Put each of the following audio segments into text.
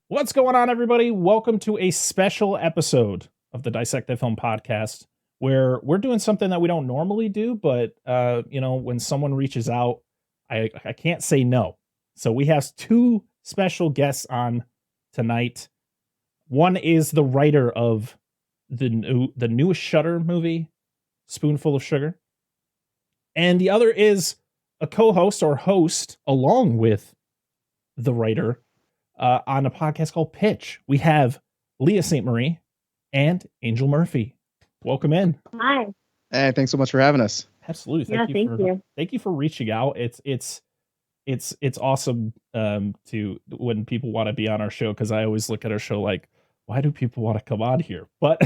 What's going on, everybody? Welcome to a special episode of the Dissect the Film podcast, where we're doing something that we don't normally do, but when someone reaches out, I can't say no. So we have two special guests on tonight. One is the writer of the newest Shudder movie, Spoonful of Sugar, and the other is a co-host or host along with the writer on a podcast called Pitch. We have Leah Saint Marie and Angel Murphy. Welcome in. Hi. Hey, thanks so much for having us. Absolutely. Thank you. Thank you for reaching out. It's awesome to when people want to be on our show, because I always look at our show like, why do people want to come on here? But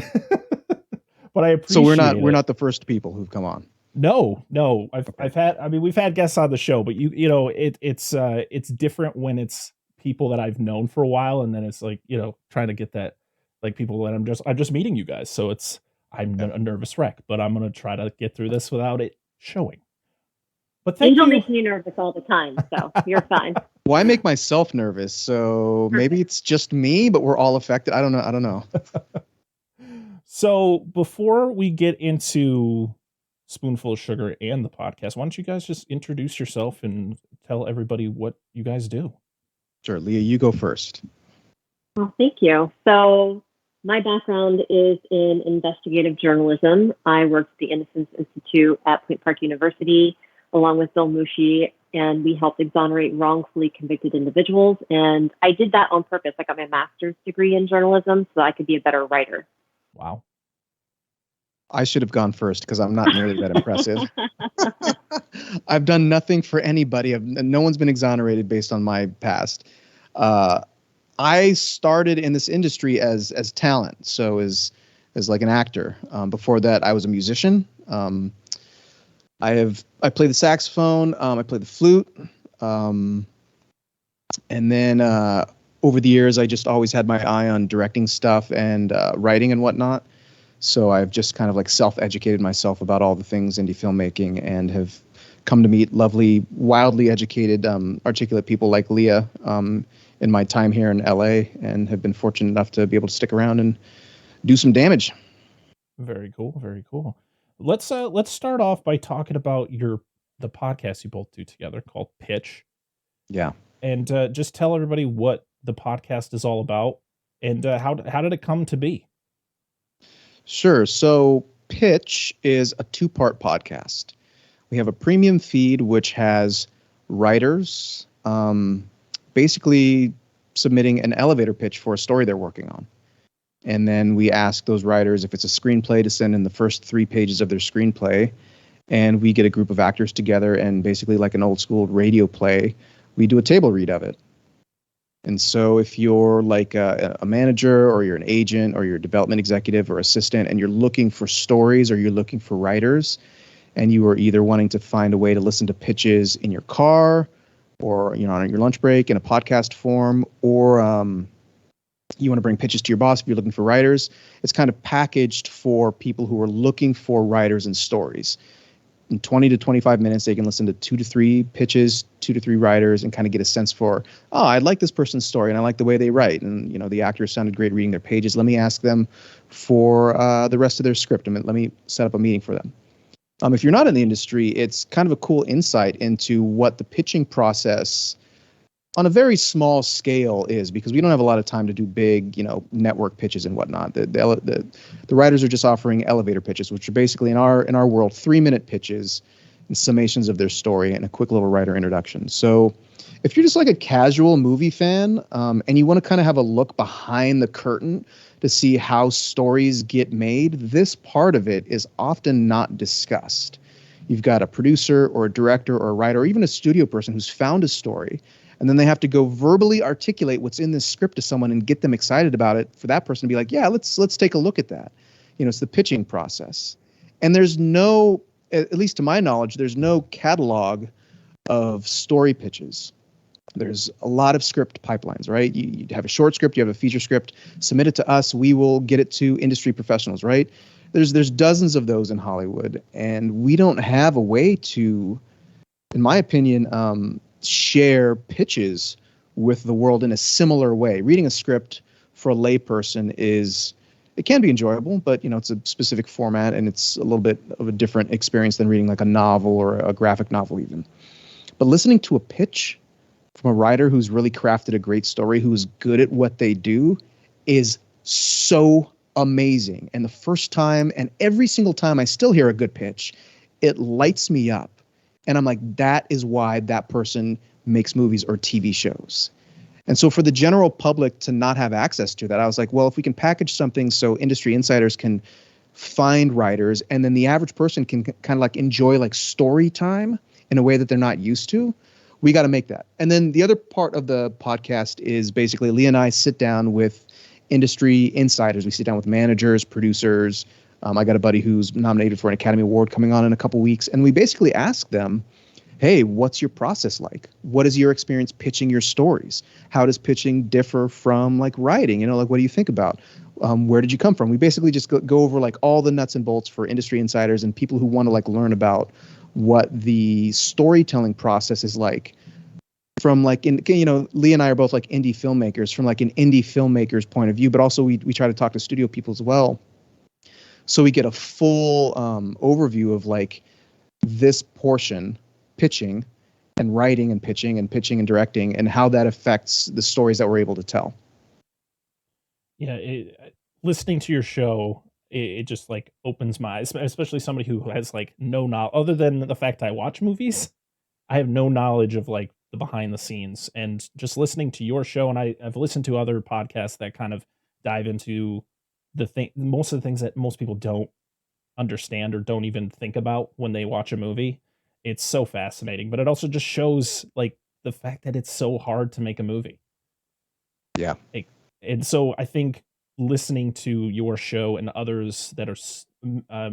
but I appreciate. So we're not the first people who've come on. No. We've had guests on the show, but it's different when it's people that I've known for a while, and then it's like, trying to get that, like, people that I'm just meeting you guys. So I'm a nervous wreck, but I'm going to try to get through this without it showing. But Angel makes me nervous all the time, so you're fine. Well, I make myself nervous, so maybe it's just me, but we're all affected. I don't know. So before we get into Spoonful of Sugar and the podcast, why don't you guys just introduce yourself and tell everybody what you guys do? Sure, Leah, you go first. Well, thank you. So my background is in investigative journalism. I worked at the Innocence Institute at Point Park University, along with Bill Mushi, and we helped exonerate wrongfully convicted individuals. And I did that on purpose. I got my master's degree in journalism so I could be a better writer. Wow. I should have gone first because I'm not nearly that impressive. I've done nothing for anybody. No one's been exonerated based on my past. I started in this industry as talent, so as like an actor. Before that, I was a musician. I play the saxophone. I play the flute. And then over the years, I just always had my eye on directing stuff and writing and whatnot. So I've just kind of like self-educated myself about all the things indie filmmaking, and have come to meet lovely, wildly educated, articulate people like Leah in my time here in LA, and have been fortunate enough to be able to stick around and do some damage. Very cool. Very cool. Let's start off by talking about the podcast you both do together called Pitch. Yeah. And just tell everybody what the podcast is all about, and how did it come to be? Sure. So Pitch is a 2-part podcast. We have a premium feed, which has writers basically submitting an elevator pitch for a story they're working on. And then we ask those writers, if it's a screenplay, to send in the first 3 pages of their screenplay. And we get a group of actors together, and basically like an old school radio play, we do a table read of it. And so if you're like a manager, or you're an agent, or you're a development executive or assistant, and you're looking for stories, or you're looking for writers, and you are either wanting to find a way to listen to pitches in your car, or on your lunch break in a podcast form, or you want to bring pitches to your boss if you're looking for writers, it's kind of packaged for people who are looking for writers and stories. In 20 to 25 minutes, they can listen to 2 to 3 pitches, 2 to 3 writers, and kind of get a sense for, I like this person's story, and I like the way they write. And, the actors sounded great reading their pages. Let me ask them for the rest of their script, and let me set up a meeting for them. If you're not in the industry, it's kind of a cool insight into what the pitching process on a very small scale is, because we don't have a lot of time to do big, network pitches and whatnot. The writers are just offering elevator pitches, which are basically in our world 3-minute pitches and summations of their story and a quick little writer introduction. So if you're just like a casual movie fan and you want to kind of have a look behind the curtain to see how stories get made, this part of it is often not discussed. You've got a producer or a director or a writer or even a studio person who's found a story, and then they have to go verbally articulate what's in this script to someone and get them excited about it, for that person to be like, yeah, let's take a look at that. It's the pitching process. And there's no, at least to my knowledge, there's no catalog of story pitches. There's a lot of script pipelines, right? You have a short script, you have a feature script, submit it to us, we will get it to industry professionals, right? There's dozens of those in Hollywood, and we don't have a way to, in my opinion, share pitches with the world in a similar way. Reading a script for a layperson it can be enjoyable, but it's a specific format and it's a little bit of a different experience than reading like a novel or a graphic novel even. But listening to a pitch from a writer who's really crafted a great story, who's good at what they do, is so amazing. And the first time and every single time I still hear a good pitch, it lights me up. And I'm like, that is why that person makes movies or TV shows. And so for the general public to not have access to that, I was like, well, if we can package something so industry insiders can find writers and then the average person can kind of like enjoy like story time in a way that they're not used to, we got to make that. And then the other part of the podcast is basically Leah and I sit down with industry insiders. We sit down with managers, producers. I got a buddy who's nominated for an Academy Award coming on in a couple weeks. And we basically ask them, hey, what's your process like? What is your experience pitching your stories? How does pitching differ from like writing? Like, what do you think about? Where did you come from? We basically just go over like all the nuts and bolts for industry insiders and people who want to like learn about what the storytelling process is like from like, Leah and I are both like indie filmmakers, from like an indie filmmaker's point of view, but also we try to talk to studio people as well. So we get a full overview of like this portion, pitching and writing and pitching and directing, and how that affects the stories that we're able to tell. Yeah, listening to your show, it just like opens my eyes, especially somebody who has like no knowledge other than the fact I watch movies. I have no knowledge of like the behind the scenes, and just listening to your show, and I've listened to other podcasts that kind of dive into most of the things that most people don't understand or don't even think about when they watch a movie. It's so fascinating, but it also just shows like the fact that it's so hard to make a movie. Yeah. And so I think listening to your show and others that are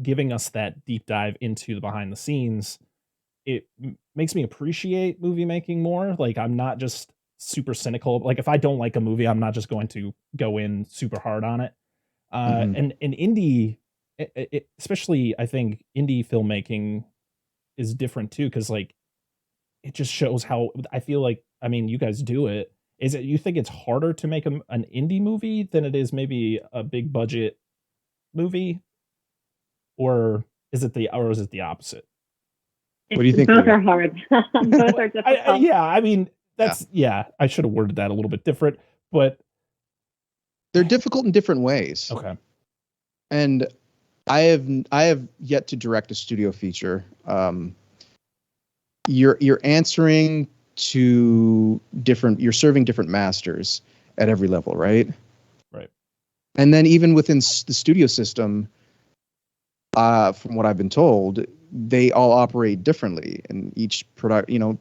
giving us that deep dive into the behind the scenes, it makes me appreciate movie making more. Like, I'm not just super cynical. Like, if I don't like a movie, I'm not just going to go in super hard on it. And indie, especially, I think indie filmmaking is different too, because like it just shows how I feel like. I mean, you guys do it. Is it you think it's harder to make an indie movie than it is maybe a big budget movie, or is it the opposite? What do you think? Both are hard. Both are difficult. I mean, I should have worded that a little bit different, but they're difficult in different ways. Okay. And I have yet to direct a studio feature. You're answering to you're serving different masters at every level, right? Right. And then even within the studio system, from what I've been told, they all operate differently, and each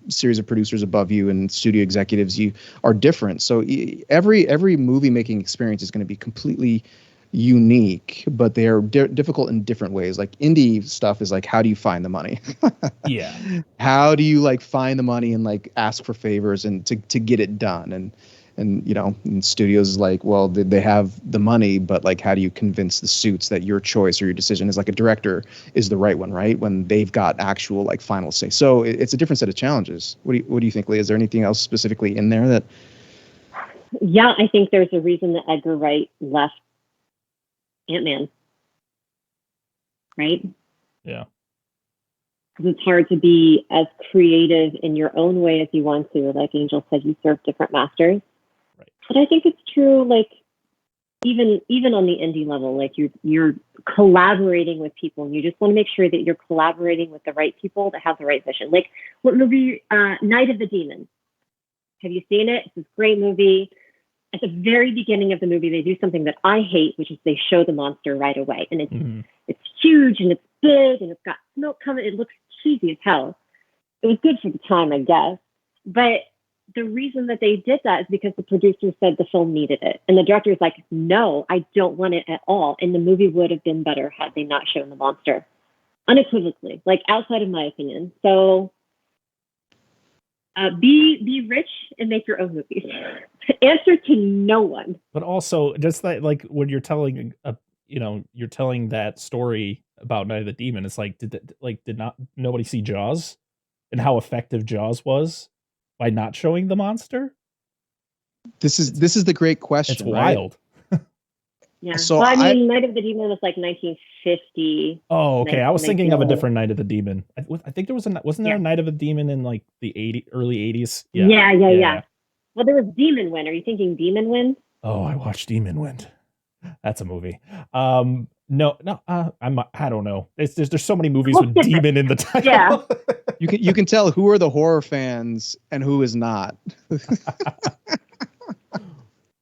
series of producers above you and studio executives you are different. So every movie making experience is going to be completely unique, but they are difficult in different ways. Like indie stuff is like, how do you find the money? Yeah. How do you like find the money and like ask for favors and to get it done? And and studios is like, well, they have the money, but like, how do you convince the suits that your choice or your decision as like a director is the right one, right? When they've got actual like final say. So it's a different set of challenges. What do you think, Leah? Is there anything else specifically in there that? Yeah, I think there's a reason that Edgar Wright left Ant-Man, right? Yeah. Because it's hard to be as creative in your own way as you want to. Like Angel said, you serve different masters. Right. But I think it's true, like, even on the indie level, like you're collaborating with people, and you just want to make sure that you're collaborating with the right people that have the right vision. Like, what movie, Night of the Demons? Have you seen it? It's this great movie. At the very beginning of the movie, they do something that I hate, which is they show the monster right away. And it's huge and it's big and it's got smoke coming. It looks cheesy as hell. It was good for the time, I guess. But the reason that they did that is because the producers said the film needed it. And the director was like, no, I don't want it at all. And the movie would have been better had they not shown the monster. Unequivocally, like outside of my opinion. So be rich and make your own movies. Answer to no one. But also, just that, like when you're telling you're telling that story about Night of the Demon, it's like, did not nobody see Jaws and how effective Jaws was by not showing the monster? This is the great question. It's wild. Right? Yeah. So well, I mean, Night of the Demon was like 1950. Oh, okay. I was thinking of a 19. different Night of the Demon. I think there was wasn't there a Night of the Demon in like the early 80s? Yeah. Well, there was Demon Wind. Are you thinking Demon Wind? Oh, I watched Demon Wind. That's a movie. No, I don't know. There's so many movies with demon in the title. Yeah. You can tell who are the horror fans and who is not.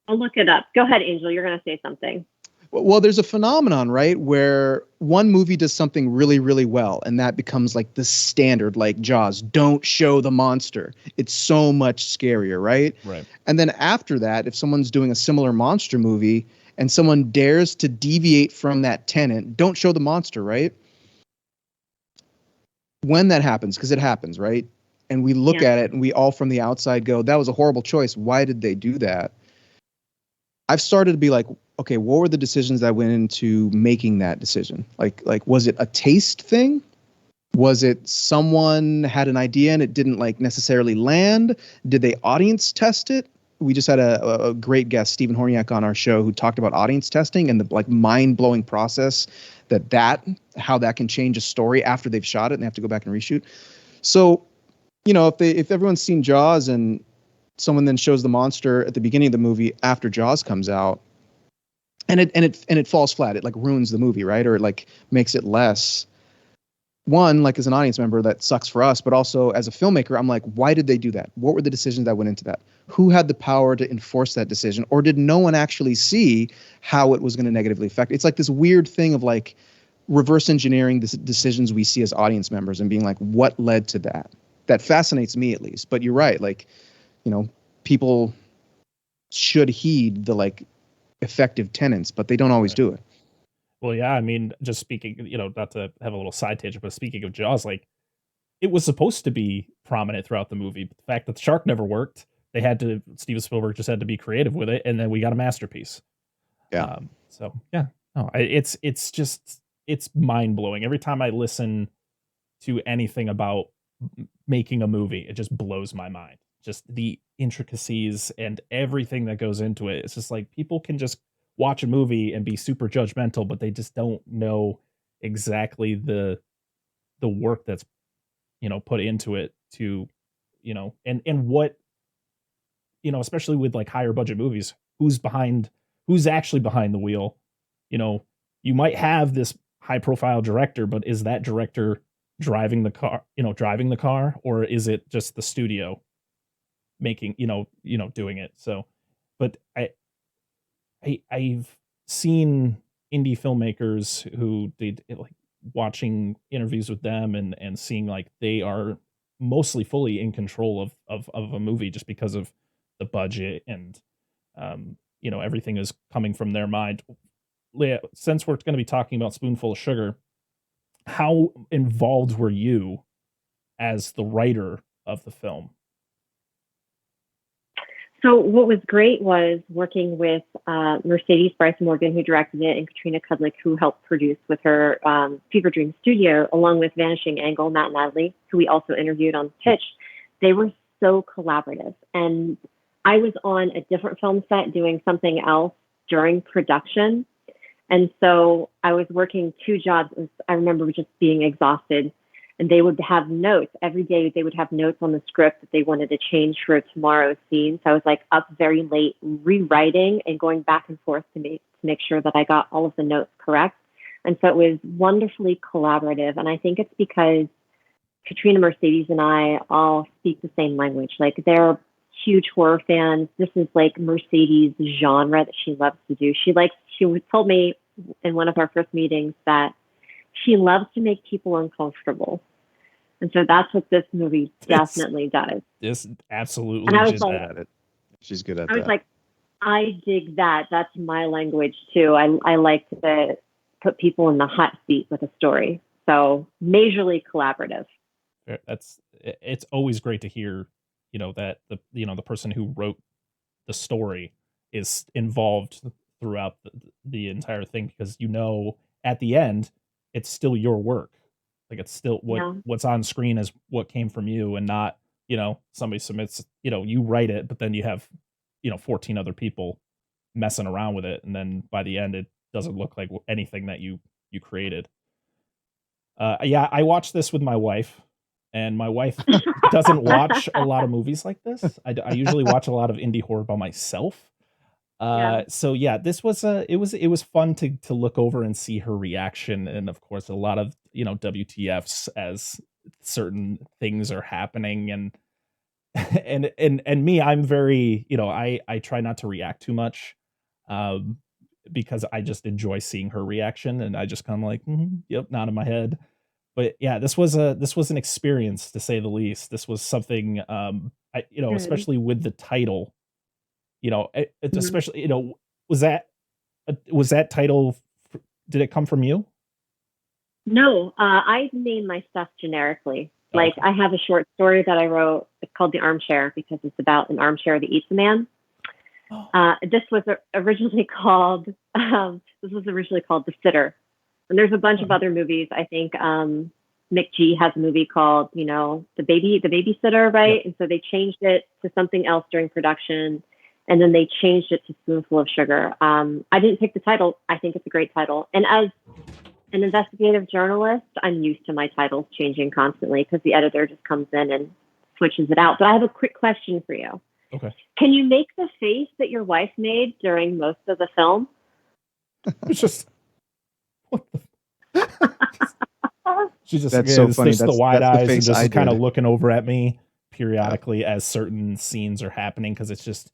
I'll look it up. Go ahead, Angel. You're going to say something. Well, there's a phenomenon, right, where one movie does something really, really well, and that becomes like the standard, like Jaws. Don't show the monster. It's so much scarier, right? Right. And then after that, if someone's doing a similar monster movie and someone dares to deviate from that tenet, don't show the monster, right? When that happens, because it happens, right? And we look at it and we all from the outside go, that was a horrible choice. Why did they do that? I've started to be like, okay, what were the decisions that went into making that decision? Like was it a taste thing? Was it someone had an idea and it didn't like necessarily land? Did they audience test it? We just had a great guest, Stephen Horniak, on our show who talked about audience testing and the like mind-blowing process how that can change a story after they've shot it and they have to go back and reshoot. So, if everyone's seen Jaws and someone then shows the monster at the beginning of the movie after Jaws comes out, and it falls flat, it like ruins the movie, right? Or it like makes it less. One, like as an audience member, that sucks for us, but also as a filmmaker, I'm like, why did they do that? What were the decisions that went into that? Who had the power to enforce that decision? Or did no one actually see how it was going to negatively affect? It's like this weird thing of like reverse engineering the decisions we see as audience members and being like, what led to that? That fascinates me at least. But you're right. Like, people should heed the like effective tenets, but they don't always do it. Well, yeah, I mean, just speaking, not to have a little side tangent, but speaking of Jaws, like it was supposed to be prominent throughout the movie. But the fact that the shark never worked, Steven Spielberg just had to be creative with it, and then we got a masterpiece. Yeah. It's mind blowing. Every time I listen to anything about making a movie, it just blows my mind. Just the intricacies and everything that goes into it. It's just like people can just watch a movie and be super judgmental, but they just don't know exactly the work that's put into it to and what especially with like higher budget movies, who's actually behind the wheel. You might have this high profile director, but is that director driving the car, or is it just the studio making doing it? So, but I've seen indie filmmakers who did like watching interviews with them and seeing like they are mostly fully in control of a movie just because of the budget and everything is coming from their mind. Leah, since we're going to be talking about Spoonful of Sugar, how involved were you as the writer of the film? So what was great was working with Mercedes Bryce Morgan, who directed it, and Katrina Kudlick, who helped produce with her Fever Dream Studio, along with Vanishing Angle, Matt Natalie, who we also interviewed on Pitch. They were so collaborative. And I was on a different film set doing something else during production. And so I was working two jobs. I remember just being exhausted. And they would have notes every day. They would have notes on the script that they wanted to change for tomorrow's scene. So I was like up very late rewriting and going back and forth to make sure that I got all of the notes correct. And so it was wonderfully collaborative. And I think it's because Katrina, Mercedes, and I all speak the same language. Like they're huge horror fans. This is like Mercedes' genre that she loves to do. She told me in one of our first meetings that she loves to make people uncomfortable. And so that's what this movie definitely does. This absolutely and I was is like, that. She's good at that. I was like, I dig that. That's my language too. I like to put people in the hot seat with a story. So majorly collaborative. It's always great to hear, that the person who wrote the story is involved throughout the entire thing, because at the end it's still your work. Like it's still what's on screen is what came from you, and not somebody submits, you write it, but then you have, 14 other people messing around with it, and then by the end, it doesn't look like anything that you created. Yeah, I watched this with my wife, and my wife doesn't watch a lot of movies like this. I usually watch a lot of indie horror by myself. Yeah. So yeah, this was it was fun to look over and see her reaction, and of course a lot of WTFs as certain things are happening, and and me, I'm very, I try not to react too much, um, because I just enjoy seeing her reaction, and I just kind of like, yep, nod in my head. But yeah, this was an experience, to say the least. This was something, Good. especially with the title, it's Mhm. especially, was that was that title? Did it come from you? No, I name my stuff generically. Oh, Like okay. I have a short story that I wrote. It's called The Armchair because it's about an armchair that eats a man. Oh, This was originally called The Sitter, and there's a bunch of oh, other movies. I think Mick G has a movie called the Babysitter, yep. right? And so they changed it to something else during production, and then they changed it to Spoonful of Sugar. I didn't pick the title. I think it's a great title, and as an investigative journalist, I'm used to my titles changing constantly because the editor just comes in and switches it out. But I have a quick question for you. Okay. Can you make the face that your wife made during most of the film? It's just what the she just That's so is funny. just the wide That's the eyes and face just I is kind of did. looking over at me Yeah. periodically as certain scenes are happening, because it's just,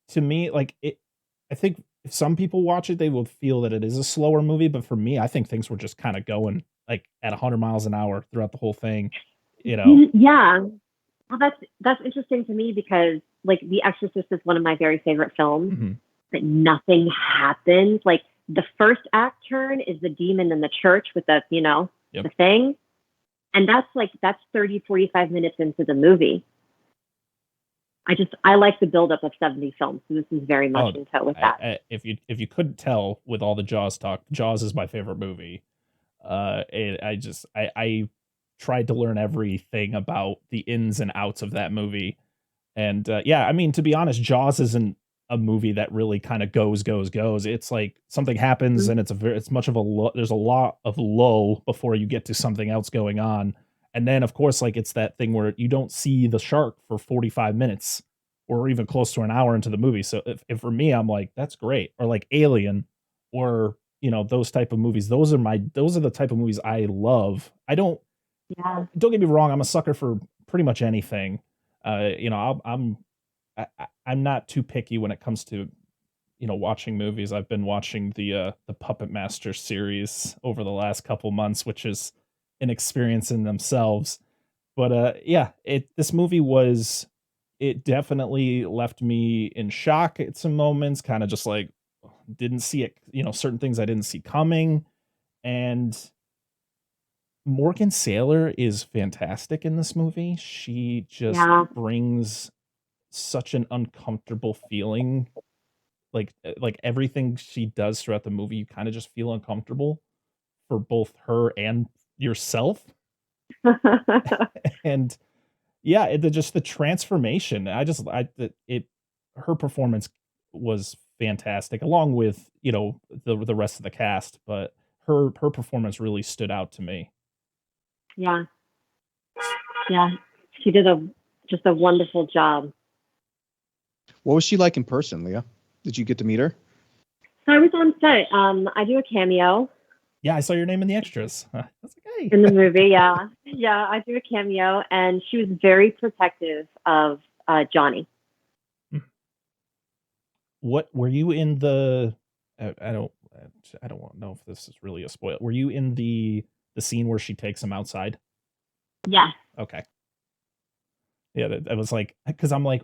to me, like, I think if some people watch it, they will feel that it is a slower movie, but for me, I think things were just kind of going like at 100 miles an hour throughout the whole thing, you know. Yeah. Well, that's interesting to me because like The Exorcist is one of my very favorite films, Mhm. but nothing happens. Like the first act turn is the demon in the church with Yep. the thing. And that's 30, 45 minutes into the movie. I like the buildup of 70 films. So this is very much Oh, in tow with that. if you couldn't tell with all the Jaws talk, Jaws is my favorite movie. I tried to learn everything about the ins and outs of that movie. And yeah, I mean, to be honest, Jaws isn't a movie that really kind of goes. It's like something happens, Mhm. and it's much of there's a lot of lull before you get to something else going on. And then of course, like, it's that thing where you don't see the shark for 45 minutes or even close to an hour into the movie. So if for me, I'm like, that's great. Or like Alien, or those type of movies. Those are the type of movies I love. Yeah. Don't get me wrong, I'm a sucker for pretty much anything. I'm not too picky when it comes to watching movies. I've been watching the Puppet Master series over the last couple months, which is an experience in themselves. But yeah, this movie was, it definitely left me in shock at some moments, kind of just like didn't see it, certain things I didn't see coming. And Morgan Saylor is fantastic in this movie. She just Yeah. brings such an uncomfortable feeling. Like everything she does throughout the movie, you kind of just feel uncomfortable for both her and yourself. And yeah, just the transformation. I just I it her performance was fantastic, along with the rest of the cast, but her performance really stood out to me. Yeah. Yeah. She did just a wonderful job. What was she like in person, Leah? Did you get to meet her? So I was on set. I do a cameo Yeah, I saw your name in the extras. I was like, in the hey. movie. Yeah, yeah, I do a cameo, and she was very protective of Johnny. What were you in the? I don't. I don't know if this is really a spoil. Were you in the scene where she takes him outside? Yes. Okay. Yeah, that was like, because I'm like,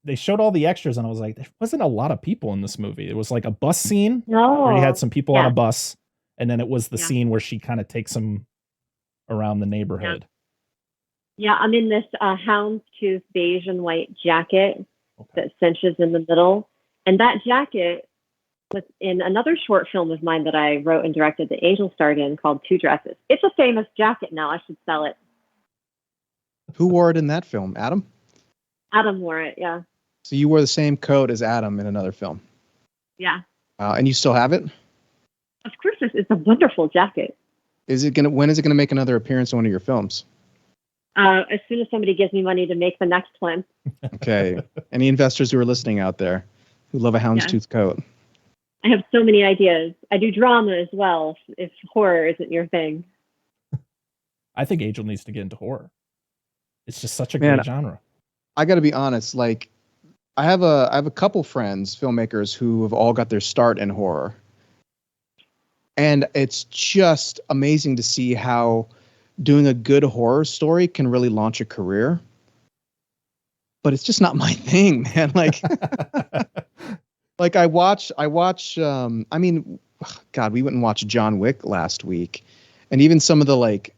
they showed all the extras, and I was like, there wasn't a lot of people in this movie. It was like a bus scene where you had No. some people on a Yeah. bus, and then it was the Yeah. scene where she kind of takes him around the Yeah. neighborhood. Yeah. I'm in this houndstooth beige and white jacket Okay. that cinches in the middle, and that jacket was in another short film of mine that I wrote and directed that Angel starred in called Two Dresses. It's a famous jacket now. I should sell it. Who wore it in that film? Adam? Adam wore it. Yeah. So you wore the same coat as Adam in another film. Yeah. And you still have it? Of course, it's a wonderful jacket. When is it gonna make another appearance in one of your films? As soon as somebody gives me money to make the next one. Okay. Any investors who are listening out there who love a houndstooth coat? I have so many ideas. I do drama as well, if horror isn't your thing. I think Angel needs to get into horror. It's just such a great genre. I got to be honest. Like, I have a couple friends, filmmakers, who have all got their start in horror, and it's just amazing to see how doing a good horror story can really launch a career. But it's just not my thing, man. Like, like I watch. I mean, God, we went and watched John Wick last week, and even some of the like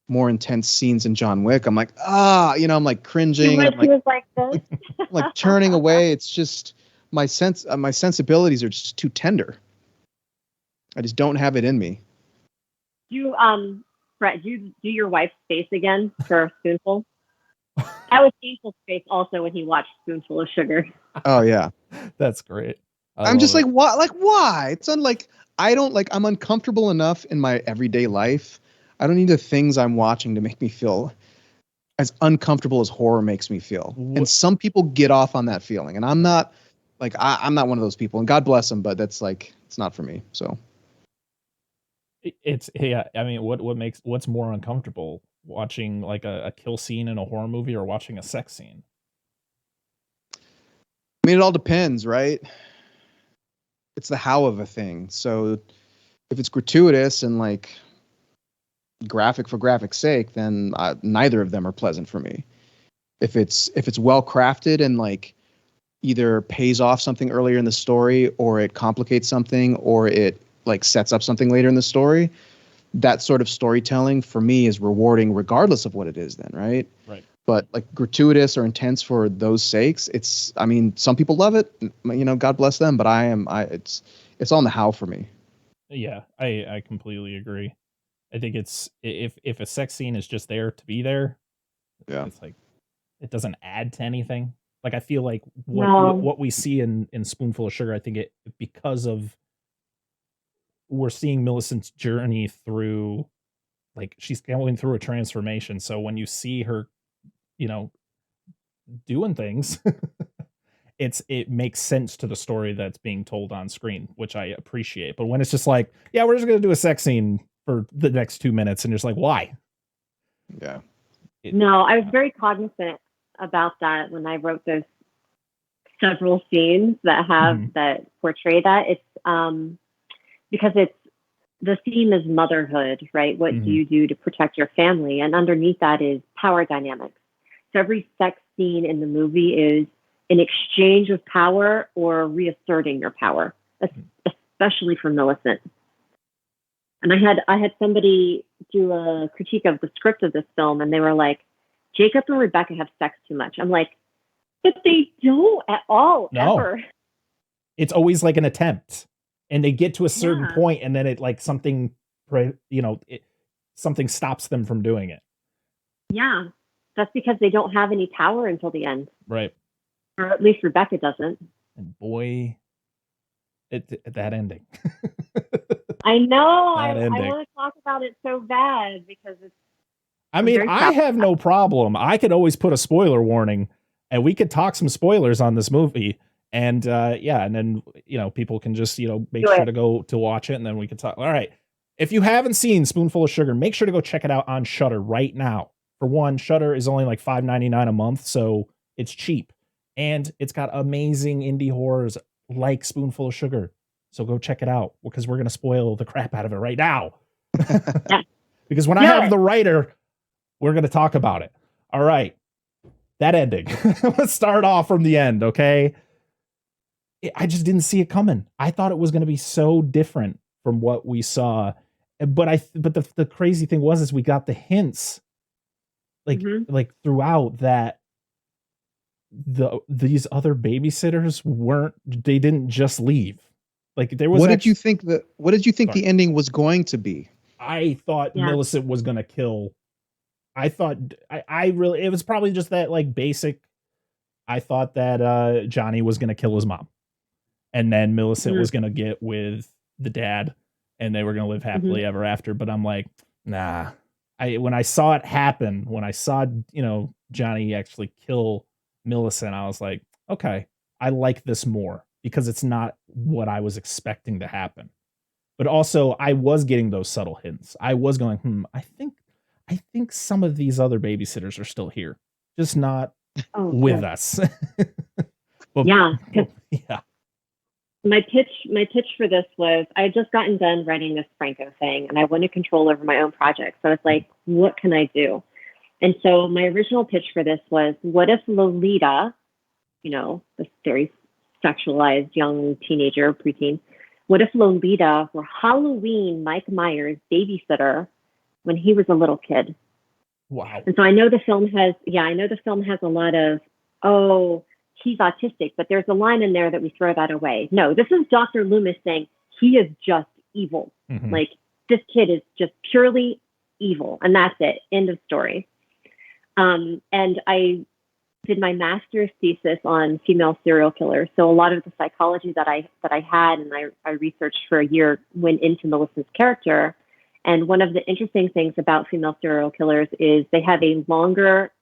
more intense scenes in John Wick, I'm like, I'm like cringing. He was like this. like turning away. It's just my sensibilities are just too tender. I just don't have it in me. Brett, you do your wife's face again for Spoonful? That was Angel's face also when he watched Spoonful of Sugar. Oh yeah, that's great. I'm just like, what? Like, why? It's unlike I'm uncomfortable enough in my everyday life. I don't need the things I'm watching to make me feel as uncomfortable as horror makes me feel. And some people get off on that feeling, and I'm not like I'm not one of those people. And God bless them, but that's like it's not for me. So it's I mean, what's more uncomfortable, watching like a kill scene in a horror movie or watching a sex scene? I mean, it all depends, right? It's the how of a thing. So if it's gratuitous and like graphic for graphic's sake, then neither of them are pleasant for me. If it's well crafted and like either pays off something earlier in the story, or it complicates something, or it like sets up something later in the story, that sort of storytelling for me is rewarding regardless of what it is then, right? Right. But like gratuitous or intense for those sakes, I mean, some people love it, God bless them, but it's all in the how for me. Yeah, I completely agree. I think it's if a sex scene is just there to be there, yeah, it's like it doesn't add to anything. Like I feel like what we see in Spoonful of Sugar, I think it because of we're seeing Millicent's journey through, like she's going through a transformation. So when you see her, doing things, it makes sense to the story that's being told on screen, which I appreciate. But when it's just like, yeah, we're just gonna do a sex scene for the next 2 minutes, and you're just like, why? Yeah. No, I was very cognizant about that when I wrote those several scenes that have that portray that. It's because the theme is motherhood, right? What do you do to protect your family? And underneath that is power dynamics. So every sex scene in the movie is an exchange of power or reasserting your power, especially for Millicent. And I had somebody do a critique of the script of this film, and they were like, Jacob and Rebecca have sex too much. I'm like, but they don't at all, ever. It's always like an attempt, and they get to a certain point, and then it like something stops them from doing it. Yeah. That's because they don't have any power until the end. Right. Or at least Rebecca doesn't. And boy, that ending. I know. I want to talk about it so bad because it's. I mean, I have no problem. I could always put a spoiler warning, and we could talk some spoilers on this movie. And and then people can just make sure to go to watch it, and then we can talk. All right, if you haven't seen Spoonful of Sugar, make sure to go check it out on Shudder right now. For one, Shudder is only like $5.99 a month, so it's cheap, and it's got amazing indie horrors like Spoonful of Sugar. So go check it out, because we're gonna spoil the crap out of it right now. Because when I have the writer, we're gonna talk about it. All right, that ending. Let's start off from the end, okay? I just didn't see it coming. I thought it was gonna be so different from what we saw, but the crazy thing was we got the hints, like throughout that. These other babysitters they didn't just leave. Like there was. What did you think the ending was going to be? I thought Millicent was going to kill I thought I really, it was probably just that like basic. I thought that Johnny was gonna kill his mom, and then Millicent Mhm. was gonna get with the dad, and they were gonna live Mhm. happily ever after. But I'm like, nah. When I saw it happen, when I saw Johnny actually kill Millicent, I was like, okay, I like this more because it's not what I was expecting to happen. But also, I was getting those subtle hints. I was going, I think some of these other babysitters are still here, just not Oh, with good. us. but, Yeah, but because yeah. my pitch for this was I had just gotten done writing this Franco thing, and I wanted control over my own project. So I was like, what can I do? And so my original pitch for this was, what if Lolita, this very sexualized young teenager, preteen, what if Lolita were Halloween Mike Myers' babysitter when he was a little kid? Wow. And so I know the film has a lot of, oh, he's autistic, but there's a line in there that we throw that away. No, this is Dr. Loomis saying he is just evil. Mm-hmm. Like, this kid is just purely evil, and that's it. End of story. And I did my master's thesis on female serial killers. So a lot of the psychology that I had and I researched for a year went into Melissa's character. And one of the interesting things about female serial killers is they have a longer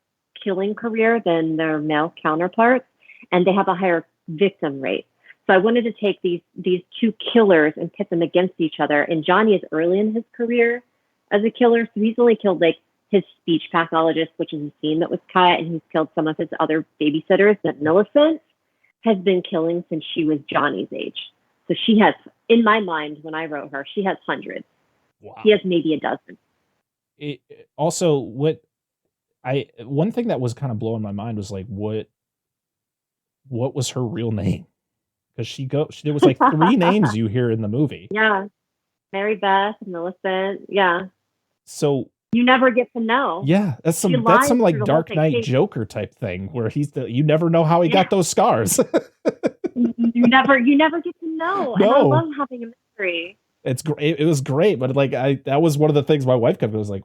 killing career than their male counterparts, and they have a higher victim rate. So I wanted to take these two killers and pit them against each other. And Johnny is early in his career as a killer, so he's only killed like his speech pathologist, which is a scene that was cut, and he's killed some of his other babysitters. That Millicent has been killing since she was Johnny's age. So she has, in my mind, when I wrote her, she has hundreds. Wow. He has maybe a dozen. Also, one thing that was kind of blowing my mind was like, what was her real name? Because there was like 3 names you hear in the movie. Yeah. Mary Beth, Millicent. Yeah. So you never get to know. Yeah, that's some like Dark Knight Joker type thing where you never know how he got those scars. you never get to know. No. And I love having a mystery. It's great. It was great, but like that was one of the things my wife kept was like,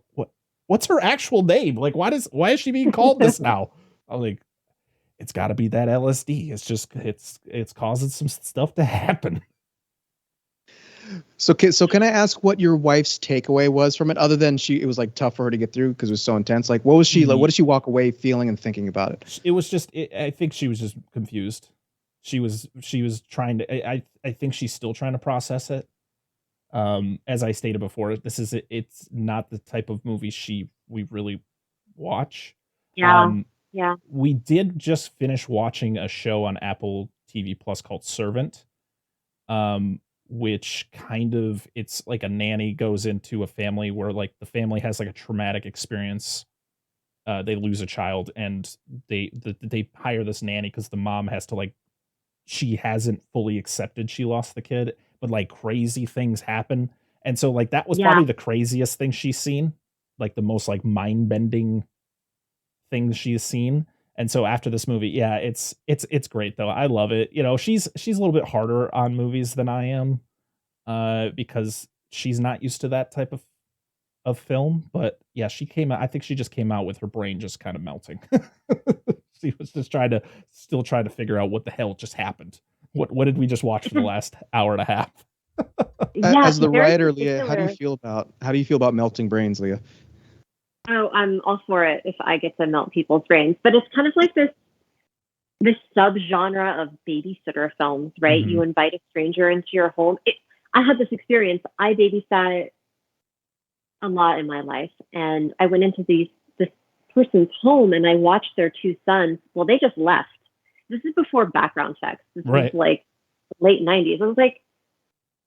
what's her actual name? Like, why is she being called this now? I'm like, it's got to be that LSD. It's just it's causing some stuff to happen. So can I ask what your wife's takeaway was from it, other than it was like tough for her to get through because it was so intense? Like, what was she like? What did she walk away feeling and thinking about it? It was just, I think she was just confused. She was trying to. I think she's still trying to process it. As I stated before, it's not the type of movie we really watch. Yeah. We did just finish watching a show on Apple TV Plus called Servant. Which kind of, it's like a nanny goes into a family where like the family has like a traumatic experience. They lose a child and they hire this nanny because the mom has to she hasn't fully accepted she lost the kid, but like crazy things happen. And so like that was probably the craziest thing she's seen, like the most like mind bending things she's seen. And so after this movie, yeah, it's great though. I love it. She's a little bit harder on movies than I am, because she's not used to that type of film. But yeah, I think she just came out with her brain just kind of melting. She was just still trying to figure out what the hell just happened. What did we just watch for the last hour and a half? As the writer, Leah, how do you feel about melting brains, Leah? Oh, I'm all for it if I get to melt people's brains. But it's kind of like this subgenre of babysitter films, right? Mm-hmm. You invite a stranger into your home. I had this experience. I babysat a lot in my life, and I went into this person's home and I watched their 2 sons. Well, they just left. This is before background checks. This was like late 90s. I was like,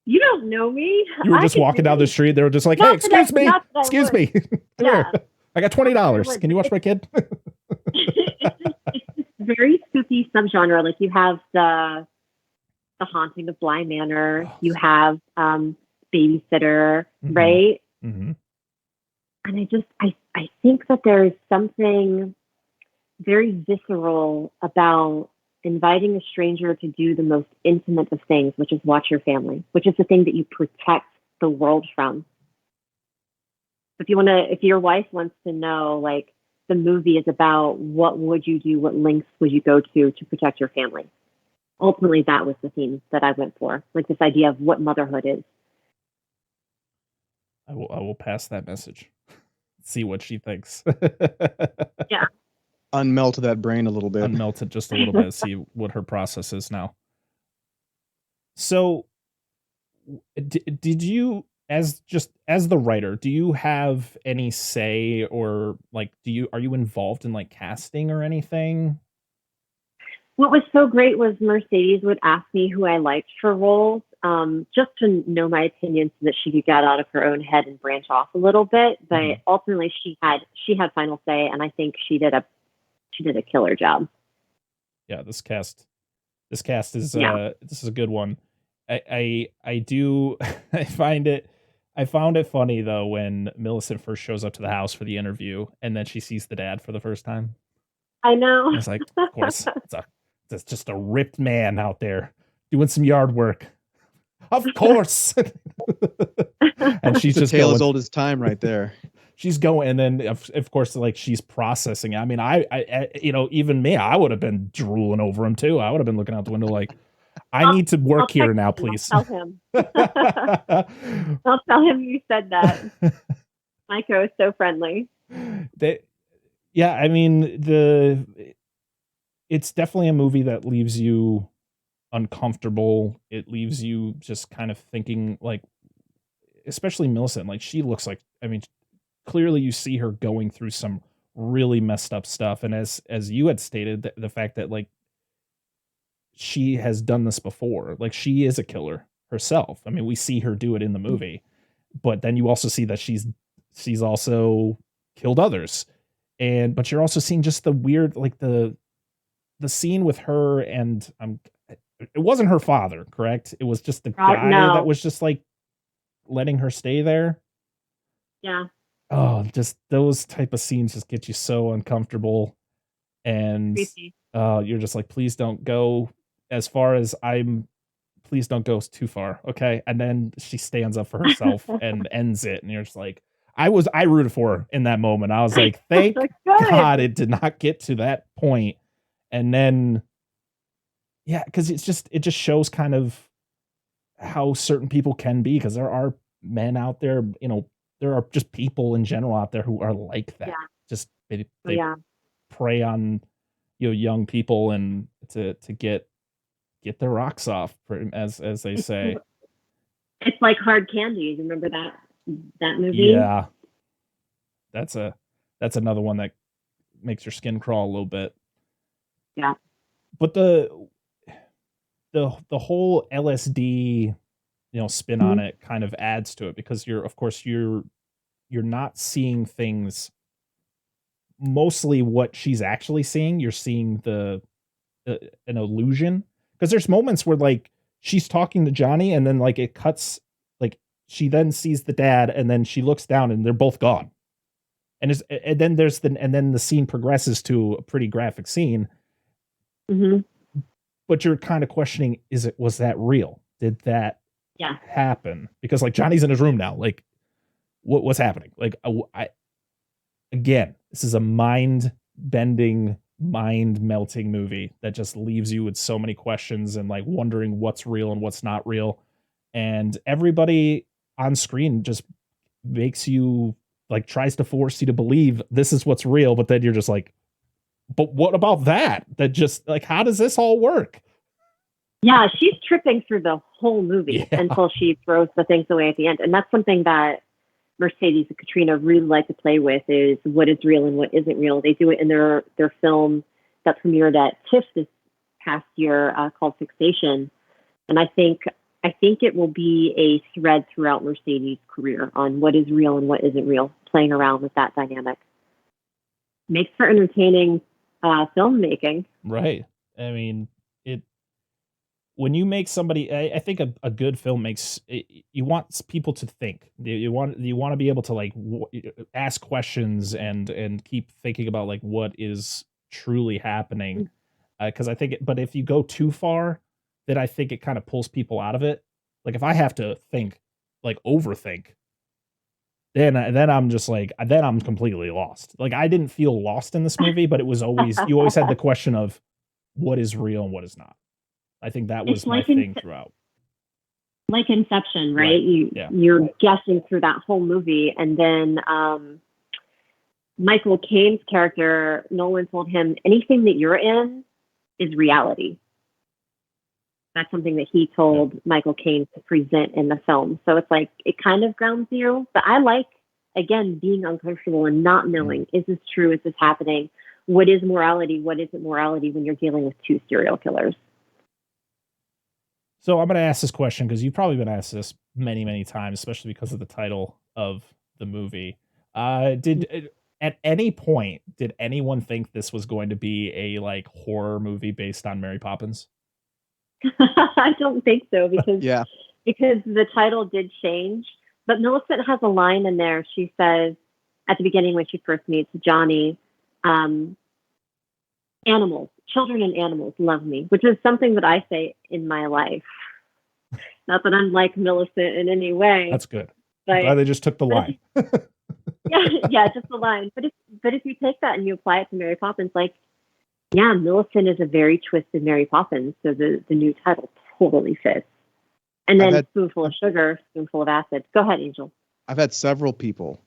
you don't know me. You were just walking down the street. They were just like, hey, excuse me. Excuse me. Come here. I got $20. Can you watch my kid? It's this very spooky subgenre. Like you have the Haunting of Bly Manor. You have Babysitter, mm-hmm. right? Mm-hmm. And I think that there's something very visceral about inviting a stranger to do the most intimate of things, which is watch your family, which is the thing that you protect the world from. If your wife wants to know, like, the movie is about what would you do, what lengths would you go to protect your family. Ultimately, that was the theme that I went for, like this idea of what motherhood is. I will pass that message. See what she thinks. Yeah. Unmelt that brain a little bit. Unmelt it just a little bit. See what her process is now. So, did you, as the writer, do you have any say, or like, are you involved in like casting or anything? What was so great was Mercedes would ask me who I liked for roles, just to know my opinion so that she could get out of her own head and branch off a little bit. But ultimately, she had final say, and I think she did a killer job. Yeah, this cast is this is a good one. I do I found it funny though when Millicent first shows up to the house for the interview and then she sees the dad for the first time. I know. I was like, of course, it's just a ripped man out there doing some yard work. Of course. And she's just tale as old as time right there. She's going, and then of course, like, she's processing. I mean, I even me, I would have been drooling over him too. I would have been looking out the window like, I need to work here now, please. I'll tell him. I'll tell him you said that. Micah is so friendly. Yeah, I mean, it's definitely a movie that leaves you uncomfortable. It leaves you just kind of thinking, like, especially Millicent, like, she looks like, I mean, clearly you see her going through some really messed up stuff. And as you had stated, the fact that, like, she has done this before, like, she is a killer herself. I mean, we see her do it in the movie, but then you also see that she's also killed others. But you're also seeing just the weird, like, the scene with her and it wasn't her father, correct? It was just the guy that was just like letting her stay there. Yeah. Oh, just those type of scenes just get you so uncomfortable. And you're just like, please don't go as far as please don't go too far. Okay. And then she stands up for herself and ends it. And you're just like, I rooted for her in that moment. I was like, thank God it did not get to that point. And then, yeah, because it just shows kind of how certain people can be, because there are men out there, there are just people in general out there who are like that. Yeah. Just they prey on young people and to get their rocks off, as they say. It's like Hard Candy. Remember that movie? Yeah, that's another one that makes your skin crawl a little bit. Yeah, but the whole LSD spin on it kind of adds to it, because you're not seeing things mostly what she's actually seeing. You're seeing an illusion, because there's moments where, like, she's talking to Johnny and then, like, it cuts, like, she then sees the dad and then she looks down and they're both gone. And then the scene progresses to a pretty graphic scene. But you're kind of questioning, was that real? Did that happen? Because, like, Johnny's in his room now. Like, what's happening? Like, again, this is a mind-bending, mind-melting movie that just leaves you with so many questions and, like, wondering what's real and what's not real. And everybody on screen just makes you, like, tries to force you to believe this is what's real, but then you're just like, but what about that? That just, like, how does this all work? Yeah, she's tripping through the whole movie until she throws the things away at the end. And that's something that Mercedes and Katrina really like to play with, is what is real and what isn't real. They do it in their film that premiered at TIFF this past year, called Fixation. And I think it will be a thread throughout Mercedes' career on what is real and what isn't real, playing around with that dynamic. Makes for entertaining filmmaking. Right. I mean, when you make somebody, I think a good film makes, you want people to think. You want to be able to, like, ask questions and keep thinking about, like, what is truly happening. Because I think, but if you go too far, then I think it kind of pulls people out of it. Like, if I have to think, like, overthink, then I'm just like, then I'm completely lost. Like, I didn't feel lost in this movie, but it was always, you always had the question of what is real and what is not. I think that was It's my like thing throughout. like Inception, right? Right. Yeah. You're guessing through that whole movie, and then Michael Caine's character, Nolan told him, anything that you're in is reality. That's something that he told Michael Caine to present in the film. So it's like, it kind of grounds you. But I like, again, being uncomfortable and not knowing, is this true? Is this happening? What is morality? What isn't morality when you're dealing with two serial killers? So I'm going to ask this question because you've probably been asked this many, many times, especially because of the title of the movie. At any point, did anyone think this was going to be a like horror movie based on Mary Poppins? I don't think so, because Yeah. because the title did change. But Millicent has a line in there. She says at the beginning when she first meets Johnny, animals, children and animals love me, which is something that I say in my life. Not that I'm like Millicent in any way. That's good. But Glad they just took the line. yeah, just the line. But if you take that and you apply it to Mary Poppins, like, yeah, Millicent is a very twisted Mary Poppins, so the new title totally fits. And then Spoonful of Sugar, Spoonful of Acid. Go ahead, Angel. I've had several people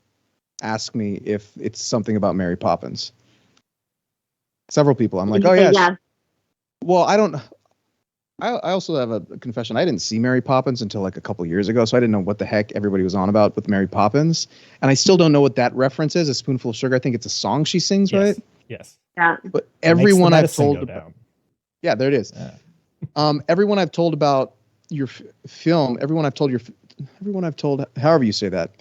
ask me if it's something about Mary Poppins. Several people. I'm like, oh yeah. Well, I don't. I also have a confession. I didn't see Mary Poppins until like a couple years ago, so I didn't know what the heck everybody was on about with Mary Poppins, and I still don't know what that reference is. A Spoonful of Sugar. I think it's a song she sings, right? Yes. Yeah. But everyone I've told about, down. Yeah, there it is. Yeah. Everyone I've told about your film, everyone I've told, however you say that,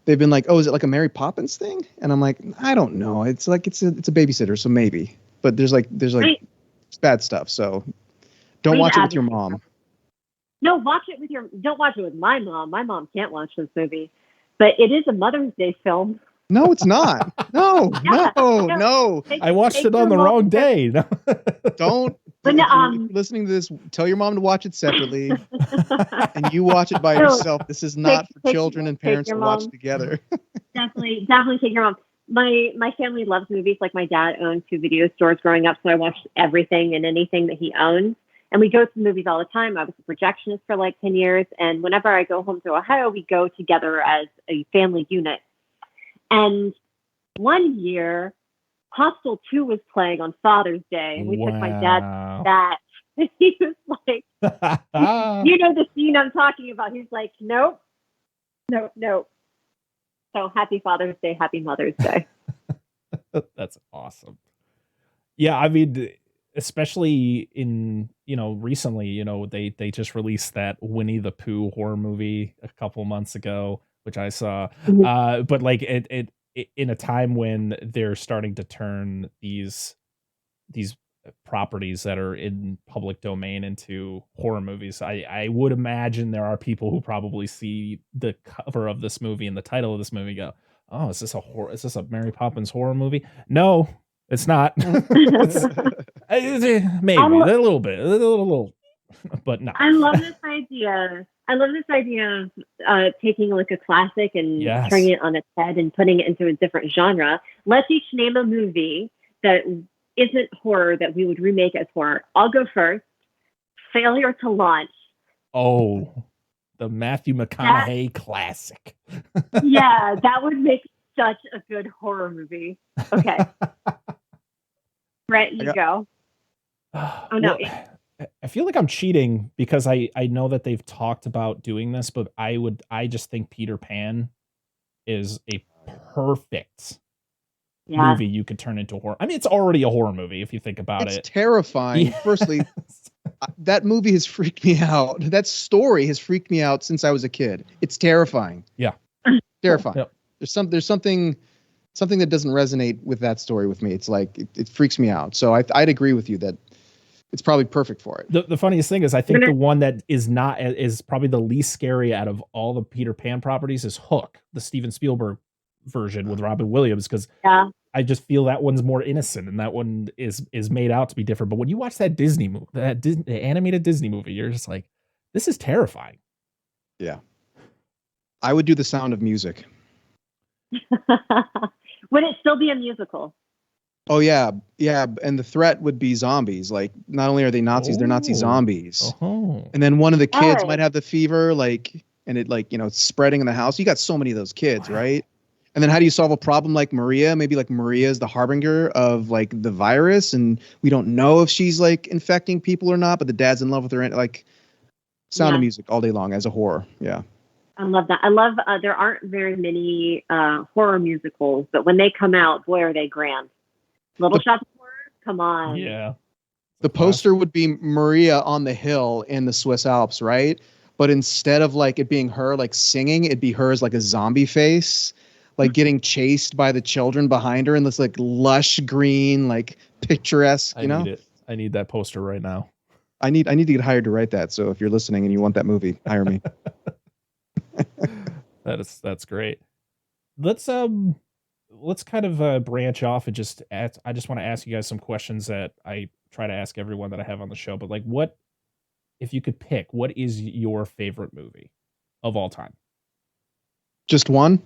they've been like, oh, is it like a Mary Poppins thing? And I'm like, I don't know. It's like it's a babysitter, so maybe. But there's bad stuff, so. Don't watch it with your mom. No, don't watch it with my mom. My mom can't watch this movie. But it is a Mother's Day film. No, it's not. No. I watched it on the wrong day. Don't. But if you're listening to this, tell your mom to watch it separately. And you watch it by yourself. This is not for children and parents to watch together. Definitely take your mom. My family loves movies. Like, my dad owned 2 video stores growing up, so I watched everything and anything that he owned. And we go to movies all the time. I was a projectionist for like 10 years. And whenever I go home to Ohio, we go together as a family unit. And one year, Hostel 2 was playing on Father's Day. And we took my dad to that. He was like, you know the scene I'm talking about. He's like, nope. So happy Father's Day, happy Mother's Day. That's awesome. Yeah, I mean, especially in, recently, they just released that Winnie the Pooh horror movie a couple months ago, which I saw. Mm-hmm. But like it in a time when they're starting to turn these properties that are in public domain into horror movies, I would imagine there are people who probably see the cover of this movie and the title of this movie go, oh, is this a Mary Poppins horror movie? No, it's not. Maybe a little bit, but no. I love this idea. Of taking like a classic and turning it on its head and putting it into a different genre. Let's each name a movie that isn't horror that we would remake as horror. I'll go first. Failure to Launch. Oh, the Matthew McConaughey classic. Yeah, that would make such a good horror movie. Okay. Brett, you go. Oh, no. Well, I feel like I'm cheating because I know that they've talked about doing this, but I just think Peter Pan is a perfect movie you could turn into horror. I mean, it's already a horror movie if you think about it. It's terrifying. Yes. Firstly, that movie has freaked me out. That story has freaked me out since I was a kid. It's terrifying. Yeah. Terrifying. Yep. There's something that doesn't resonate with that story with me. It's like it freaks me out. So I'd agree with you that it's probably perfect for it. The funniest thing is I think the one that is probably the least scary out of all the Peter Pan properties is Hook, the Steven Spielberg version with Robin Williams, because I just feel that one's more innocent and that one is made out to be different. But when you watch that Disney movie, the animated Disney movie, you're just like, this is terrifying. Yeah. I would do The Sound of Music. Would it still be a musical? Oh yeah, yeah, and the threat would be zombies. Like, not only are they Nazis, they're Nazi zombies. Oh. And then one of the kids Hey. might have the fever, like, and it, like, it's spreading in the house. You got so many of those kids, right? And then how do you solve a problem like Maria? Maybe like Maria is the harbinger of like the virus, and we don't know if she's like infecting people or not, but the dad's in love with her. Like, Sound of Music all day long as a horror. Yeah. I love that. I love, there aren't very many horror musicals, but when they come out, boy, are they grand. Little Shop of Horror? Come on. Yeah. The poster would be Maria on the hill in the Swiss Alps, right? But instead of like it being her like singing, it'd be her as like a zombie face, like getting chased by the children behind her in this like lush green, like picturesque, I need it. I need that poster right now. I need to get hired to write that. So if you're listening and you want that movie, hire me. That's great. Let's kind of branch off and I just want to ask you guys some questions that I try to ask everyone that I have on the show. But like, what if you could pick? What is your favorite movie of all time? Just one?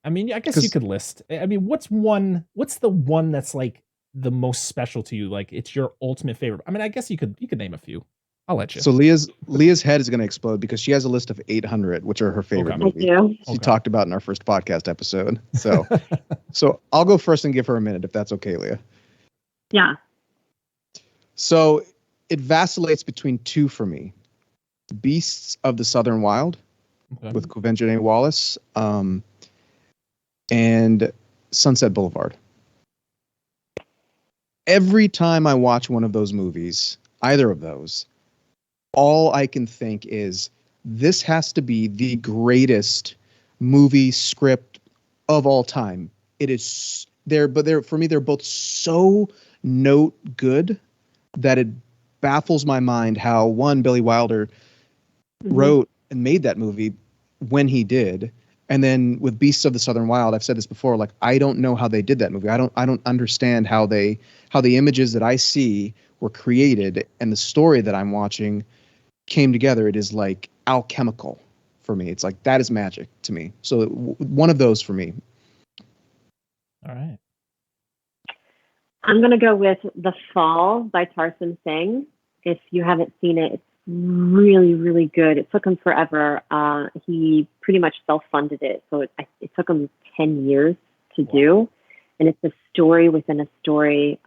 I mean, I guess you could list. I mean, what's the one that's like the most special to you? Like, it's your ultimate favorite. I mean, I guess you could name a few. I'll let you. So Leah's head is going to explode because she has a list of 800, which are her favorite movies. She talked about in our first podcast episode. So, so I'll go first and give her a minute if that's okay, Leah. Yeah. So it vacillates between two for me: Beasts of the Southern Wild with Quvenzhané Wallis, and Sunset Boulevard. Every time I watch one of those movies, either of those, all I can think is this has to be the greatest movie script of all time. It is for me, they're both so note good that it baffles my mind how Billy Wilder wrote and made that movie when he did. And then with Beasts of the Southern Wild, I've said this before, like, I don't know how they did that movie. I don't understand how the images that I see were created and the story that I'm watching came together. It is like alchemical for me. It's like, that is magic to me. So one of those for me. All right. I'm going to go with The Fall by Tarsem Singh. If you haven't seen it, it's really, really good. It took him forever. He pretty much self-funded it. So it took him 10 years to do. And it's a story within a story.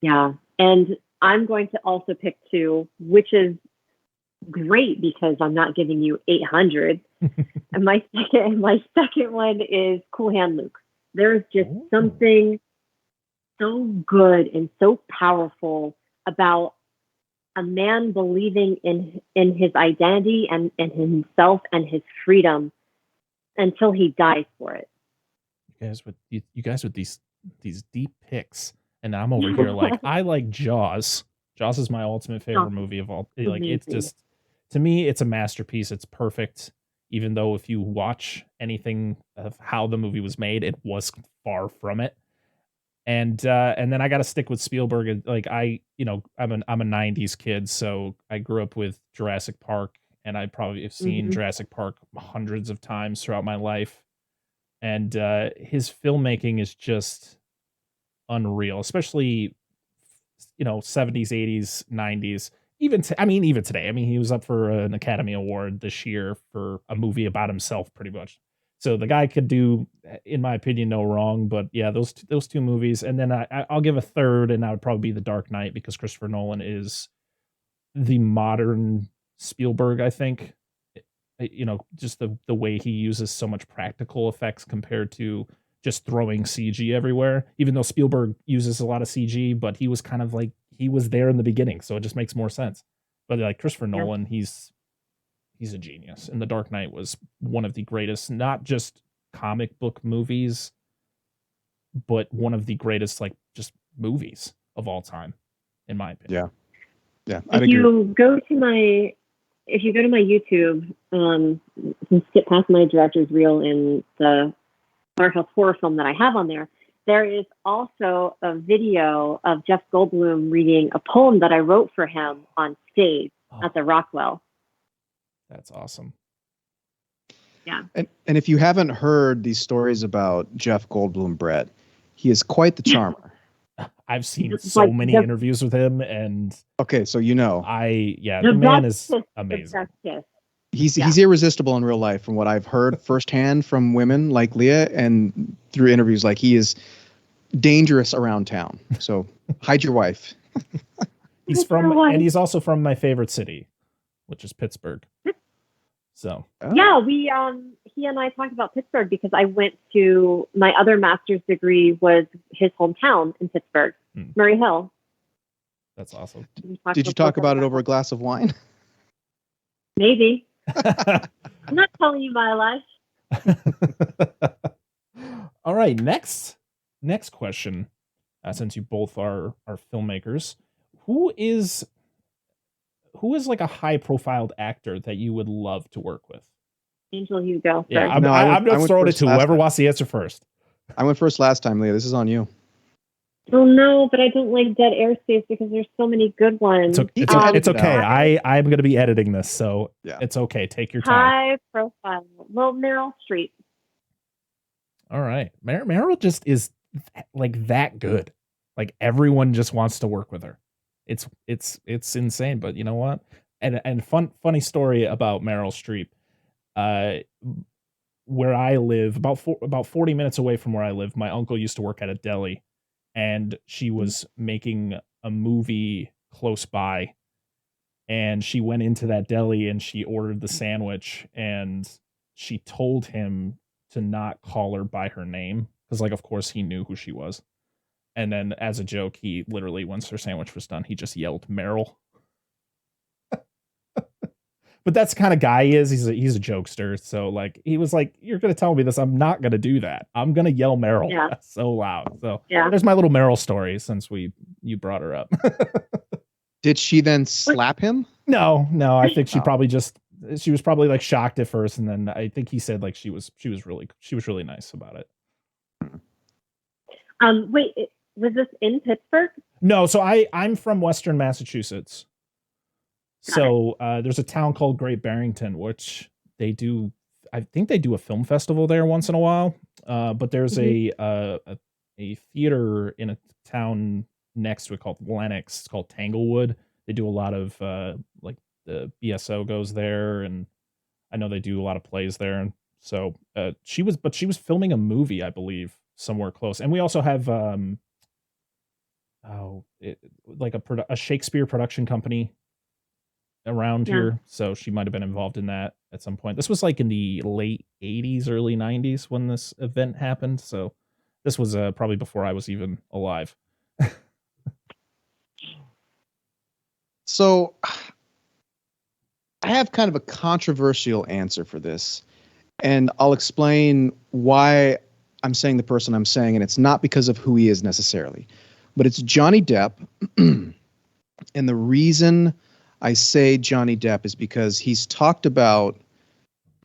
Yeah. And I'm going to also pick two, which is great because I'm not giving you 800. And my second one is Cool Hand Luke. There's just something so good and so powerful about a man believing in his identity and himself and his freedom until he dies for it. You guys with these deep picks, and I'm over here like I like Jaws. Jaws is my ultimate favorite movie of all. Like, it's just, to me, it's a masterpiece. It's perfect. Even though if you watch anything of how the movie was made, it was far from it. And then I got to stick with Spielberg. Like, I'm a 90s kid, so I grew up with Jurassic Park, and I probably have seen Jurassic Park hundreds of times throughout my life. And his filmmaking is just unreal, especially 70s, 80s, 90s. Even today. I mean, he was up for an Academy Award this year for a movie about himself, pretty much. So the guy could do, in my opinion, no wrong. But yeah, those two movies, and then I'll give a third, and that would probably be The Dark Knight, because Christopher Nolan is the modern Spielberg, I think. Just the way he uses so much practical effects compared to just throwing CG everywhere. Even though Spielberg uses a lot of CG, but he was kind of like, he was there in the beginning, so it just makes more sense. But like Christopher Nolan, he's a genius. And The Dark Knight was one of the greatest, not just comic book movies, but one of the greatest, like, just movies of all time, in my opinion. Yeah. If you go to my YouTube, skip past my director's reel in the art house horror film that I have on there, there is also a video of Jeff Goldblum reading a poem that I wrote for him on stage at the Rockwell. That's awesome. Yeah. And if you haven't heard these stories about Jeff Goldblum, Brett, he is quite the charmer. I've seen It's so like many interviews with him, and Okay, so you know. the man is The amazing. best kiss. He's irresistible in real life from what I've heard firsthand from women like Leah and through interviews. Like, he is dangerous around town. So hide your wife. And he's also from my favorite city, which is Pittsburgh. So yeah, he and I talked about Pittsburgh because I went to my other master's degree was his hometown in Pittsburgh, Murray Hill. That's awesome. Did you talk about it over a glass of wine? Maybe. I'm not telling you my life. All right, next question. Since you both are filmmakers, who is like a high profiled actor that you would love to work with? Angel, you go. Yeah, I'm going to throw it to whoever wants to answer first. I went first last time, Leah. This is on you. Oh no, but I don't like dead airspace because there's so many good ones. It's okay. I'm going to be editing this, so it's okay. Take your time. High profile. Well, Meryl Streep. All right, Meryl just is like that good. Like, everyone just wants to work with her. It's insane. But you know what? And funny story about Meryl Streep. Where I live, about 40 minutes away from where I live, my uncle used to work at a deli, and she was making a movie close by, and she went into that deli and she ordered the sandwich, and she told him to not call her by her name because, like, of course he knew who she was. And then, as a joke, he literally, once her sandwich was done, he just yelled Meryl. But that's the kind of guy he is. He's a jokester. So, like, he was like, "You're gonna tell me this? I'm not gonna do that. I'm gonna yell Meryl so loud." So there's my little Meryl story since you brought her up. Did she then slap him? No. I think she was probably like shocked at first, and then I think he said like she was really nice about it. Wait, was this in Pittsburgh? No, so I'm from Western Massachusetts. So there's a town called Great Barrington, which I think they do a film festival there once in a while. But there's a theater in a town next to it called Lenox. It's called Tanglewood. They do a lot of like the BSO goes there, and I know they do a lot of plays there. And so she was filming a movie, I believe, somewhere close. And we also have like a Shakespeare production company around here, so she might have been involved in that at some point. This was like in the late 80s, early 90s when this event happened, so this was probably before I was even alive. So I have kind of a controversial answer for this, and I'll explain why I'm saying the person I'm saying, and it's not because of who he is necessarily, but it's Johnny Depp. And the reason I say Johnny Depp is because he's talked about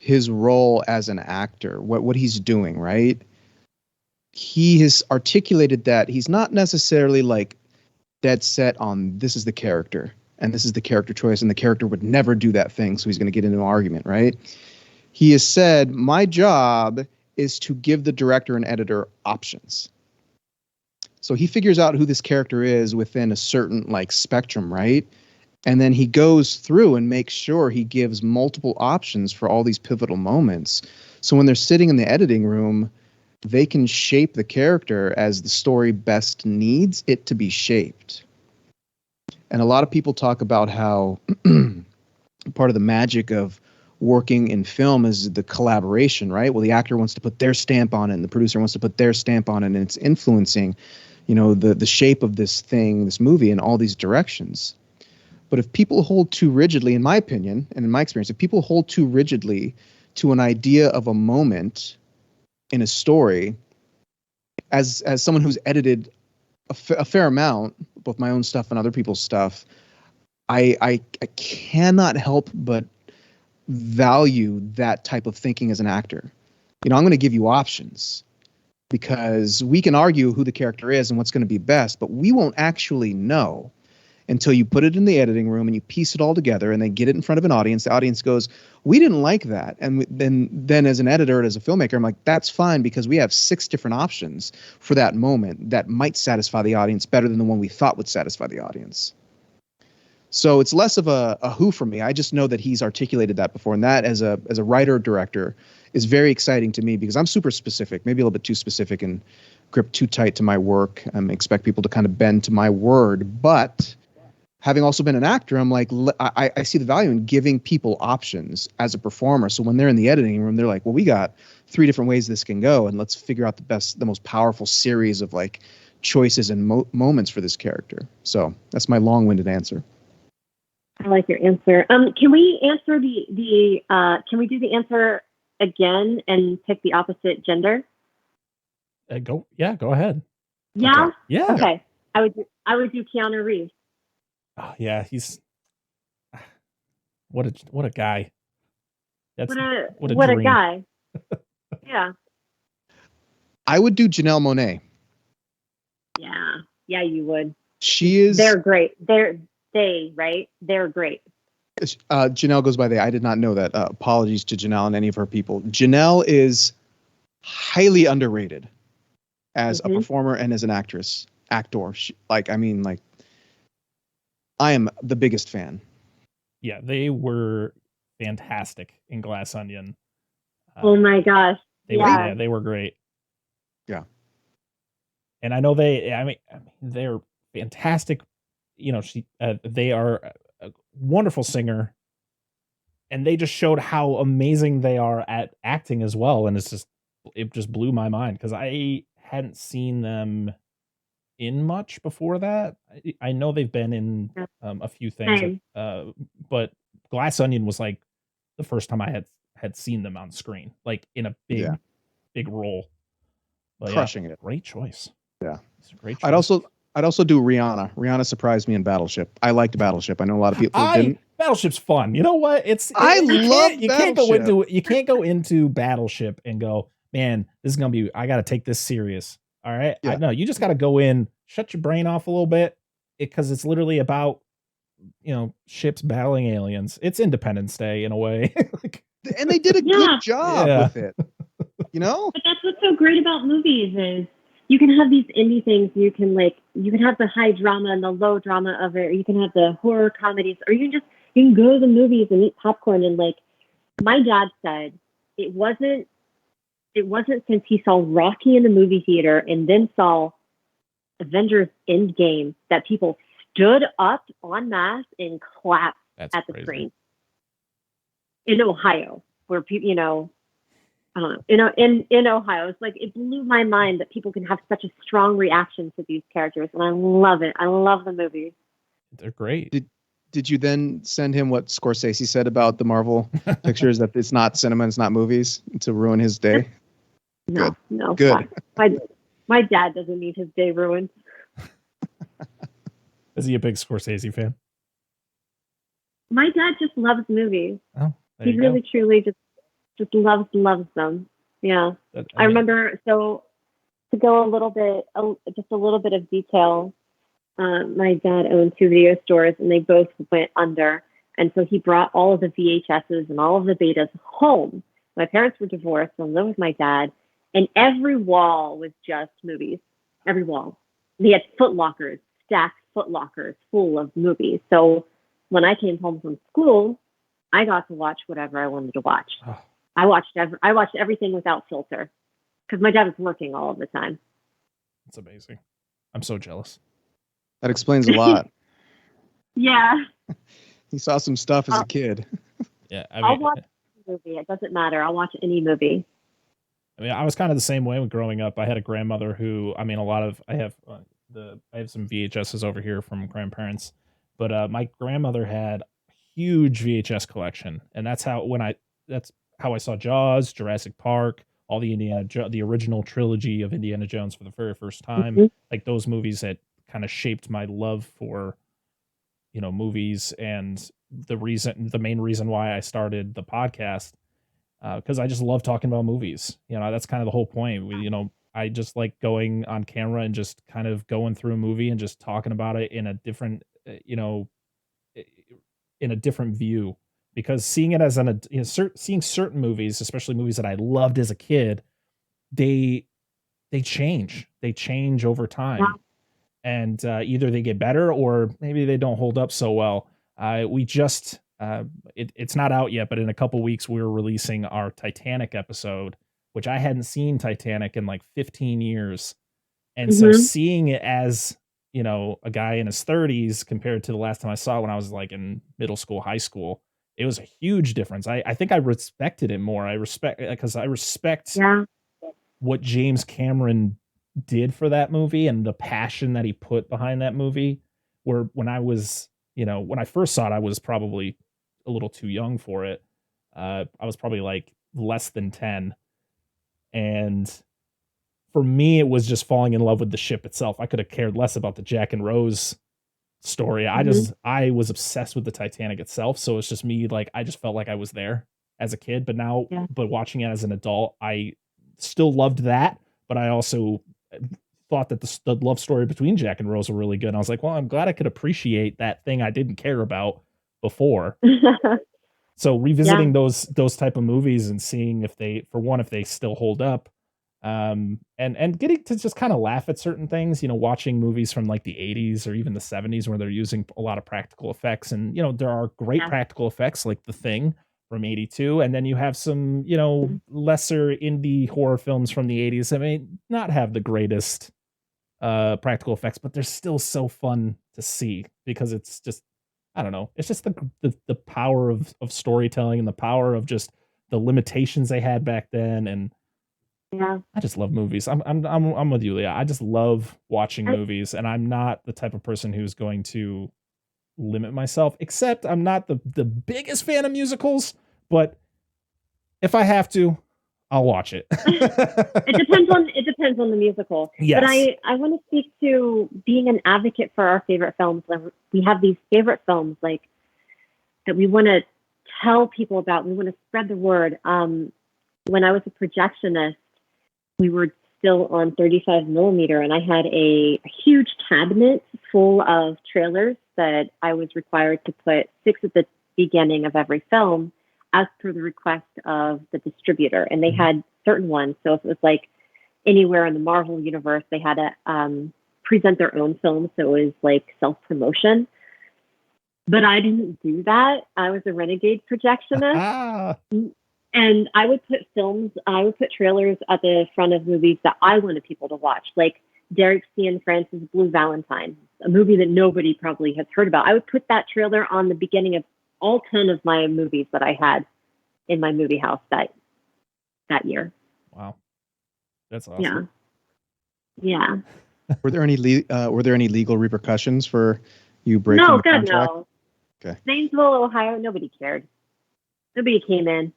his role as an actor, what he's doing, right? He has articulated that he's not necessarily like dead set on this is the character and this is the character choice and the character would never do that thing, so he's going to get into an argument, right? He has said, my job is to give the director and editor options. So he figures out who this character is within a certain like spectrum, right? And then he goes through and makes sure he gives multiple options for all these pivotal moments. So when they're sitting in the editing room, they can shape the character as the story best needs it to be shaped. And a lot of people talk about how part of the magic of working in film is the collaboration, right? Well, the actor wants to put their stamp on it, and the producer wants to put their stamp on it, and it's influencing, the shape of this thing, this movie, in all these directions. But if people hold too rigidly, in my opinion, and in my experience, if people hold too rigidly to an idea of a moment in a story, as someone who's edited a fair amount, both my own stuff and other people's stuff, I cannot help but value that type of thinking as an actor. I'm going to give you options because we can argue who the character is and what's going to be best, but we won't actually know. until you put it in the editing room and you piece it all together and then get it in front of an audience. The audience goes, we didn't like that. And then as an editor and as a filmmaker, I'm like, that's fine, because we have 6 different options for that moment that might satisfy the audience better than the one we thought would satisfy the audience. So it's less of a who for me. I just know that he's articulated that before. And that as a writer or director is very exciting to me, because I'm super specific, maybe a little bit too specific and grip too tight to my work. I expect people to kind of bend to my word. But having also been an actor, I'm like, I see the value in giving people options as a performer. So when they're in the editing room, they're like, well, we got 3 different ways this can go, and let's figure out the most powerful series of like choices and moments for this character. So that's my long-winded answer. I like your answer. Can we answer can we do the answer again and pick the opposite gender? Go ahead. Yeah. Okay. Yeah. Okay. I would do Keanu Reeves. Oh, yeah, he's what a guy. That's what a guy. Yeah. I would do Janelle Monáe. Yeah, you would. She is. They're great. Right? They're great. Janelle goes by they. I did not know that. Apologies to Janelle and any of her people. Janelle is highly underrated as a performer and as an actor. I am the biggest fan. Yeah, they were fantastic in Glass Onion. Oh my gosh. They were great. Yeah. And I know they're fantastic. You know, they are a wonderful singer, and they just showed how amazing they are at acting as well. And it just blew my mind, because I hadn't seen them in much before that. I know they've been in a few things, but Glass Onion was like the first time I had seen them on screen, like in a big role. But crushing it. Great choice. Yeah, it's a great choice. I'd also do Rihanna. Rihanna surprised me in Battleship. I liked Battleship. I know a lot of people didn't. Battleship's fun. You know what? You can't go into Battleship and go, man, this is gonna be. I got to take this serious. All right. Yeah. No, you just got to go in, shut your brain off a little bit, because it's literally about, ships battling aliens. It's Independence Day in a way. And they did a good job with it. But that's what's so great about movies is you can have these indie things. You can have the high drama and the low drama of it. Or you can have the horror comedies, or you can go to the movies and eat popcorn. And my dad said, it wasn't since he saw Rocky in the movie theater and then saw Avengers Endgame that people stood up en masse and clapped at the screen. In Ohio, where people, I don't know, in Ohio, it's like, it blew my mind that people can have such a strong reaction to these characters, and I love it. I love the movies. They're great. Did you then send him what Scorsese said about the Marvel pictures, that it's not cinema, it's not movies, to ruin his day? No, good. My dad doesn't need his day ruined. Is he a big Scorsese fan? My dad just loves movies. Oh, he really truly just loves them. Yeah. I remember, so to go a little bit of detail, my dad owned 2 video stores, and they both went under. And so he brought all of the VHSs and all of the betas home. My parents were divorced, so I lived with my dad, and every wall was just movies. Every wall. He had stacked foot lockers full of movies. So when I came home from school, I got to watch whatever I wanted to watch. Oh. I watched everything without filter, because my dad was working all of the time. That's amazing. I'm so jealous. That explains a lot. Yeah. He saw some stuff as a kid. Yeah, I'll watch any movie. It doesn't matter. I'll watch any movie. I was kind of the same way with growing up. I had a grandmother who, I have some VHSs over here from grandparents, but my grandmother had a huge VHS collection, and that's how I saw Jaws, Jurassic Park, all the original trilogy of Indiana Jones for the very first time. Mm-hmm. Like those movies that kind of shaped my love for, movies, and the main reason why I started the podcast, because I just love talking about movies. That's kind of the whole point. I just like going on camera and just kind of going through a movie and just talking about it in a different you know, in a different view, because seeing it as seeing certain movies, especially movies that I loved as a kid, they they change over time, and either they get better or maybe they don't hold up so well. We just it's not out yet, but in a couple weeks we're releasing our Titanic episode, which I hadn't seen Titanic in like 15 years. And so Mm-hmm. seeing it as, a guy in his 30s compared to the last time I saw it when I was like in middle school, high school, it was a huge difference. I think I respected it more. I respect Yeah. what James Cameron did for that movie and the passion that he put behind that movie. Where when I was, when I first saw it, I was probably a little too young for it. I was probably like less than 10. And for me, it was just falling in love with the ship itself. I could have cared less about the Jack and Rose story. Mm-hmm. I was obsessed with the Titanic itself. So it's just me, like, I just felt like I was there as a kid. Yeah. But watching it as an adult, I still loved that. But I also thought that the love story between Jack and Rose were really good. And I was like, well, I'm glad I could appreciate that thing I didn't care about before. So Yeah. revisiting those type of movies and seeing if they still hold up, and getting to just kind of laugh at certain things, watching movies from like the 80s or even the 70s where they're using a lot of practical effects, and there are great Yeah. practical effects like The Thing from 82, and then you have some, lesser indie horror films from the 80s that may not have the greatest practical effects, but they're still so fun to see because it's just, I don't know, it's just the power of storytelling and the power of just the limitations they had back then. And Yeah. I just love movies. I'm with you, Leah. I just love watching I, movies, and I'm not the type of person who's going to limit myself. Except I'm not the biggest fan of musicals, but if I have to, I'll watch it. it depends on the musical. But Yes. I want to speak to being an advocate for our favorite films. Like, we have these favorite films like that we want to tell people about. We want to spread the word. When I was a projectionist, we were still on 35 millimeter, and I had a huge cabinet full of trailers that I was required to put 6 at the beginning of every film as per the request of the distributor. And they had certain ones. So if it was like anywhere in the Marvel universe, they had to present their own film. So it was like self-promotion. But I didn't do that. I was a renegade projectionist. And I would put trailers at the front of movies that I wanted people to watch, like Derek C. and Francis' Blue Valentine, a movie that nobody probably has heard about. I would put that trailer on the beginning of all 10 of my movies that I had in my movie house that year. Wow. That's awesome. Yeah. Were there any legal repercussions for you breaking No, the God, contract? no. Okay. Zanesville, Ohio, nobody cared. Nobody came in.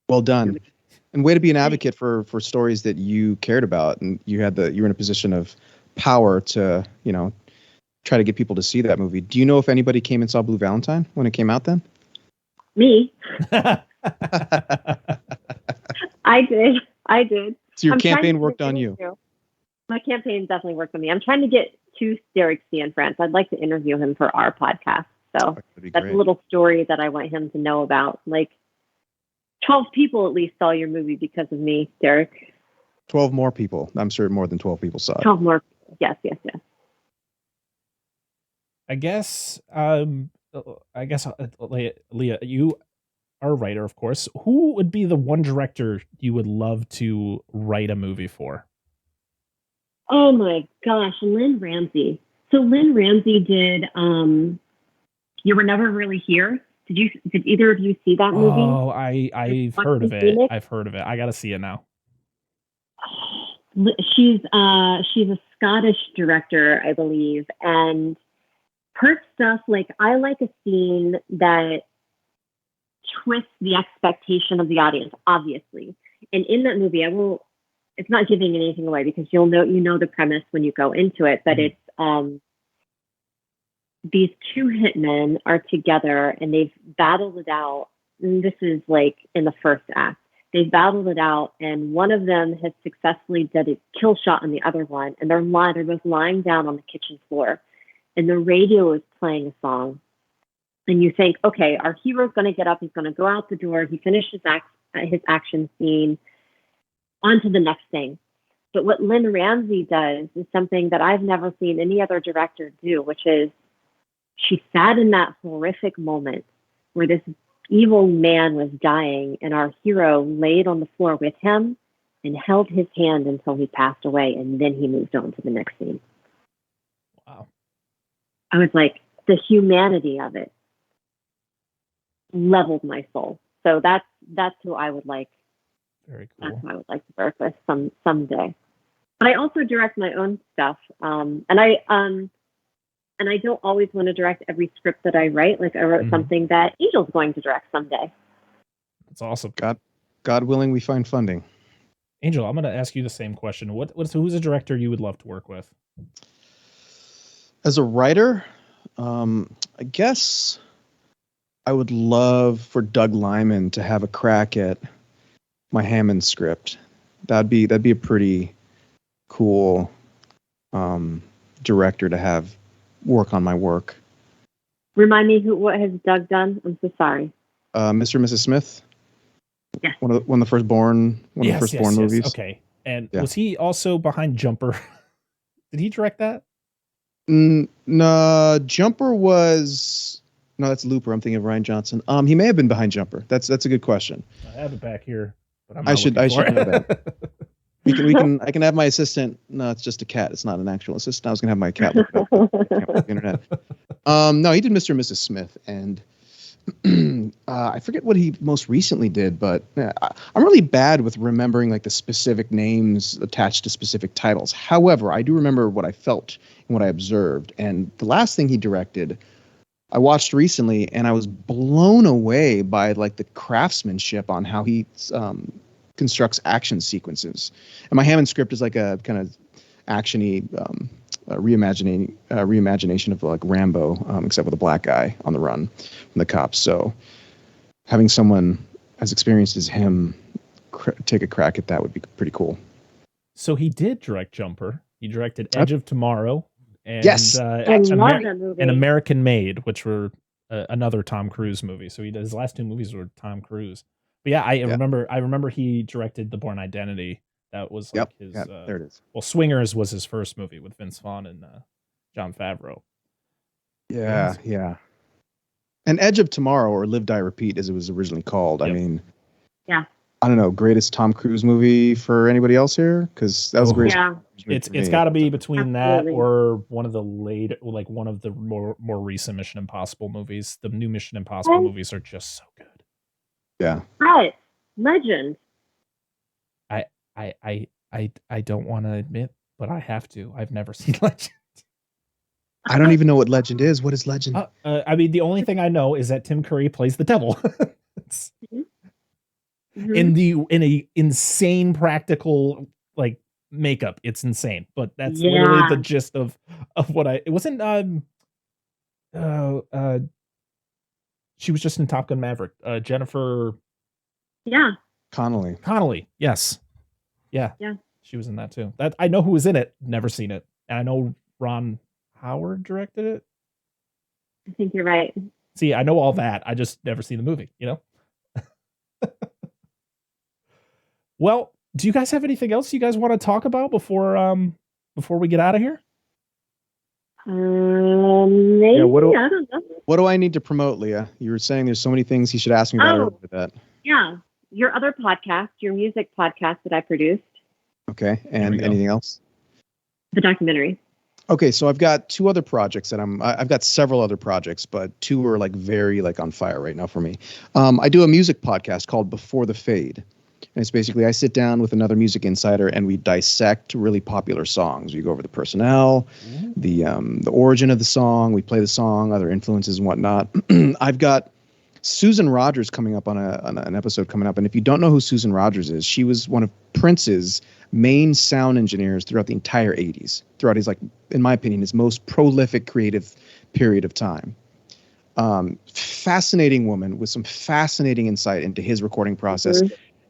Well done. And way to be an advocate for stories that you cared about, and you were in a position of power to, try to get people to see that movie. Do you know if anybody came and saw Blue Valentine when it came out then? Me. I did. So your campaign worked on you. My campaign definitely worked on me. I'm trying to get to Derek C. in France. I'd like to interview him for our podcast. So that's great. A little story that I want him to know about. Like 12 people at least saw your movie because of me, Derek. 12 more people. I'm sure more than 12 people saw it. 12 more. Yes. I guess, Leah, you are a writer, of course. Who would be the one director you would love to write a movie for? Oh my gosh, Lynn Ramsey. So Lynn Ramsey did You Were Never Really Here. Did either of you see that movie? Oh, I've heard of it. I've heard of it. I got to see it now. She's a Scottish director, I believe, and her stuff, like, I like a scene that twists the expectation of the audience, obviously. And in that movie, it's not giving anything away because you know the premise when you go into it, but it's these two hitmen are together and they've battled it out. And this is like in the first act. They've battled it out, and one of them has successfully done a kill shot on the other one, and they're both lying down on the kitchen floor. and the radio is playing a song, and you think, okay, our hero's going to get up, he's going to go out the door, he finished his action scene, on to the next thing. But what Lynn Ramsey does is something that I've never seen any other director do, which is she sat in that horrific moment where this evil man was dying, and our hero laid on the floor with him and held his hand until he passed away, and then he moved on to the next scene. Wow. I was like, the humanity of it leveled my soul. So that's who I would like. Very cool. That's who I would like to work with someday. But I also direct my own stuff, and I don't always want to direct every script that I write. Like I wrote something that Angel's going to direct someday. That's awesome. God willing, we find funding. Angel, I'm going to ask you the same question. Who's a director you would love to work with? As a writer, I guess I would love for Doug Liman to have a crack at my Hammond script. That'd be a pretty cool director to have work on my work. Remind me what has Doug done? I'm so sorry. Mr. and Mrs. Smith. Yeah. One of the firstborn movies. Okay. And was he also behind Jumper? Did he direct that? No, Jumper was that's Looper. I'm thinking of Ryan Johnson. He may have been behind Jumper. That's a good question. I have it back here, but I should know that. I can have my assistant. No, it's just a cat. It's not an actual assistant. I was gonna have my cat look it up on the internet. No, he did Mr. and Mrs. Smith, and I forget what he most recently did, but I'm really bad with remembering like the specific names attached to specific titles. However, I do remember what I felt and what I observed. And the last thing he directed, I watched recently, and I was blown away by like the craftsmanship on how he constructs action sequences. And my Hammond script is like a kind of actiony reimagination of like Rambo, except with a black guy on the run from the cops. So having someone as experienced as him take a crack at that would be pretty cool. So he did direct Jumper. He directed Edge of Tomorrow and yes, and American Made, which were another Tom Cruise movie. So his last two movies were Tom Cruise. But yeah, I remember he directed The Bourne Identity. That was like his. There it is. Well, Swingers was his first movie with Vince Vaughn and Jon Favreau. Yeah. And Edge of Tomorrow, or Live, Die, Repeat, as it was originally called. Yep. I mean, I don't know, greatest Tom Cruise movie for anybody else here? Because that was great. Yeah. It's got to be between that or one of the one of the more recent Mission Impossible movies. The new Mission Impossible movies are just so good. Yeah. Right. Legend. I don't want to admit, but I have to. I've never seen Legend. I don't even know what Legend is. What is Legend? I mean, the only thing I know is that Tim Curry plays the devil. In a insane practical like makeup. It's insane, but that's literally the gist of what it wasn't. She was just in Top Gun Maverick. Jennifer. Yeah. Connelly. Yes. Yeah. Yeah. She was in that too. That I know who was in it. Never seen it. And I know Ron Howard directed it. I think you're right. See, I know all that. I just never seen the movie, you know? Well, do you guys have anything else you guys want to talk about before we get out of here? Maybe. Yeah, I don't know. What do I need to promote, Leah? You were saying there's so many things he should ask me about with that. Yeah. Your other podcast, your music podcast that I produced. Okay. And anything else? The documentary. Okay, so I've got two other projects that I've got several other projects, but two are like very like on fire right now for me. I do a music podcast called Before the Fade. And it's basically I sit down with another music insider and we dissect really popular songs. We go over the personnel, the origin of the song, we play the song, other influences and whatnot. I've got Susan Rogers coming up on an episode coming up. And if you don't know who Susan Rogers is, she was one of Prince's main sound engineers throughout the entire 80s, throughout his, like, in my opinion, his most prolific creative period of time. Fascinating woman with some fascinating insight into his recording process.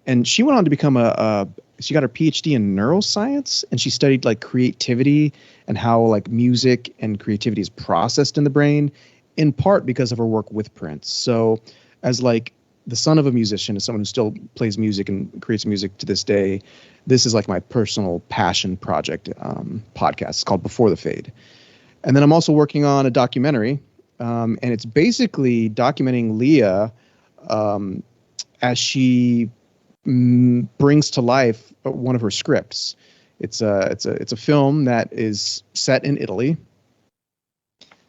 And she went on to become a she got her PhD in neuroscience, and she studied like creativity and how like music and creativity is processed in the brain, in part because of her work with Prince. So as like the son of a musician, as someone who still plays music and creates music to this day, this is like my personal passion project podcast. It's called Before the Fade. And then I'm also working on a documentary, and it's basically documenting Leah as she brings to life one of her scripts. It's a film that is set in Italy.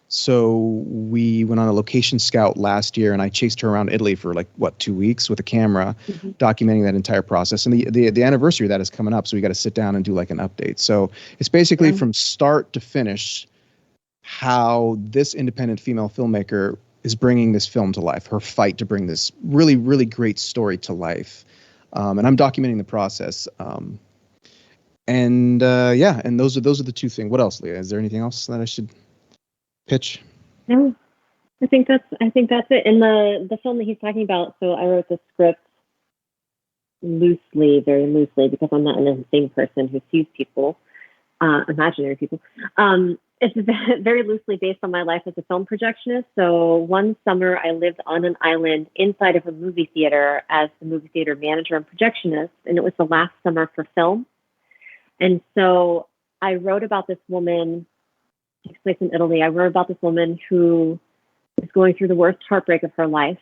So we went on a location scout last year, and I chased her around Italy for 2 weeks with a camera, documenting that entire process. And the anniversary of that is coming up, so we got to sit down and do like an update. So it's basically from start to finish how this independent female filmmaker is bringing this film to life, her fight to bring this really, really great story to life. And I'm documenting the process. And those are the two things. What else, Leah? Is there anything else that I should pitch? No, I think that's it. And the film that he's talking about, so I wrote the script very loosely, because I'm not an insane person who sees people, imaginary people. It's very loosely based on my life as a film projectionist. So one summer I lived on an island inside of a movie theater as the movie theater manager and projectionist, and it was the last summer for film. And so I wrote about this woman, it takes place in Italy. I wrote about this woman who is going through the worst heartbreak of her life,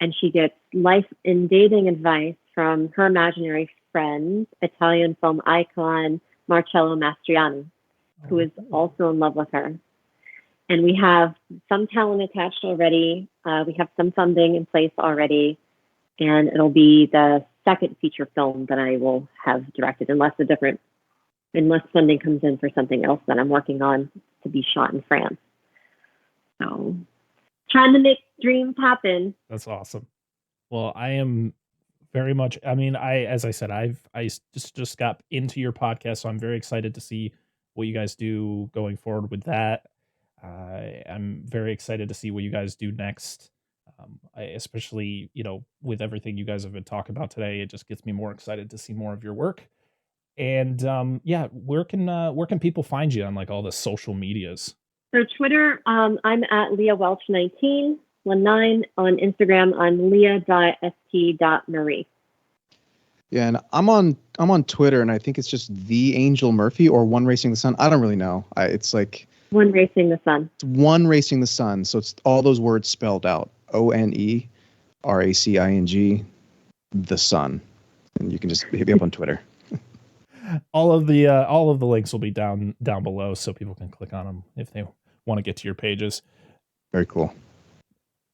and she gets life and dating advice from her imaginary friend, Italian film icon Marcello Mastroianni, who is also in love with her. And we have some talent attached already. We have some funding in place already. And it'll be the second feature film that I will have directed, unless funding comes in for something else that I'm working on to be shot in France. So trying to make dreams happen. That's awesome. Well, I am very much, as I said, I just got into your podcast, so I'm very excited to see what you guys do going forward with that. I'm very excited to see what you guys do next. Especially, with everything you guys have been talking about today, it just gets me more excited to see more of your work. And where can people find you on like all the social medias? So Twitter, I'm at Leah Welch 19. On Instagram, I'm Leah.st.Marie. Yeah, and I'm on Twitter, and I think it's just the Angel Murphy or One Racing the Sun. I don't really know. It's like One Racing the Sun. It's One Racing the Sun. So it's all those words spelled out: ONERACING, the Sun. And you can just hit me up on Twitter. All of the links will be down below, so people can click on them if they want to get to your pages. Very cool.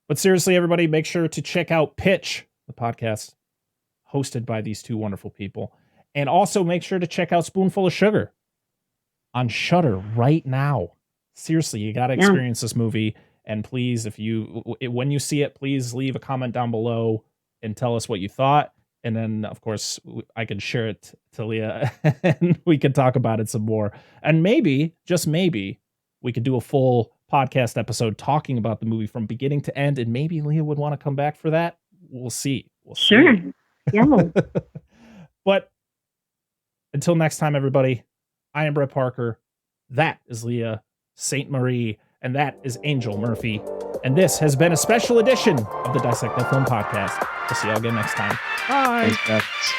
But seriously, everybody, make sure to check out Pitch, the podcast hosted by these two wonderful people. And also make sure to check out Spoonful of Sugar on SHUDDER right now. Seriously, you got to experience this movie. And please, when you see it, please leave a comment down below and tell us what you thought. And then, of course, I can share it to Leah and we can talk about it some more. And maybe, just maybe, we could do a full podcast episode talking about the movie from beginning to end. And maybe Leah would want to come back for that. We'll see. Sure. Yeah. But until next time, everybody, I am Brett Parker. That is Leah Saint Marie. And that is Angel Murphy. And this has been a special edition of the Dissect That Film podcast. We'll see y'all again next time. Bye. Thanks,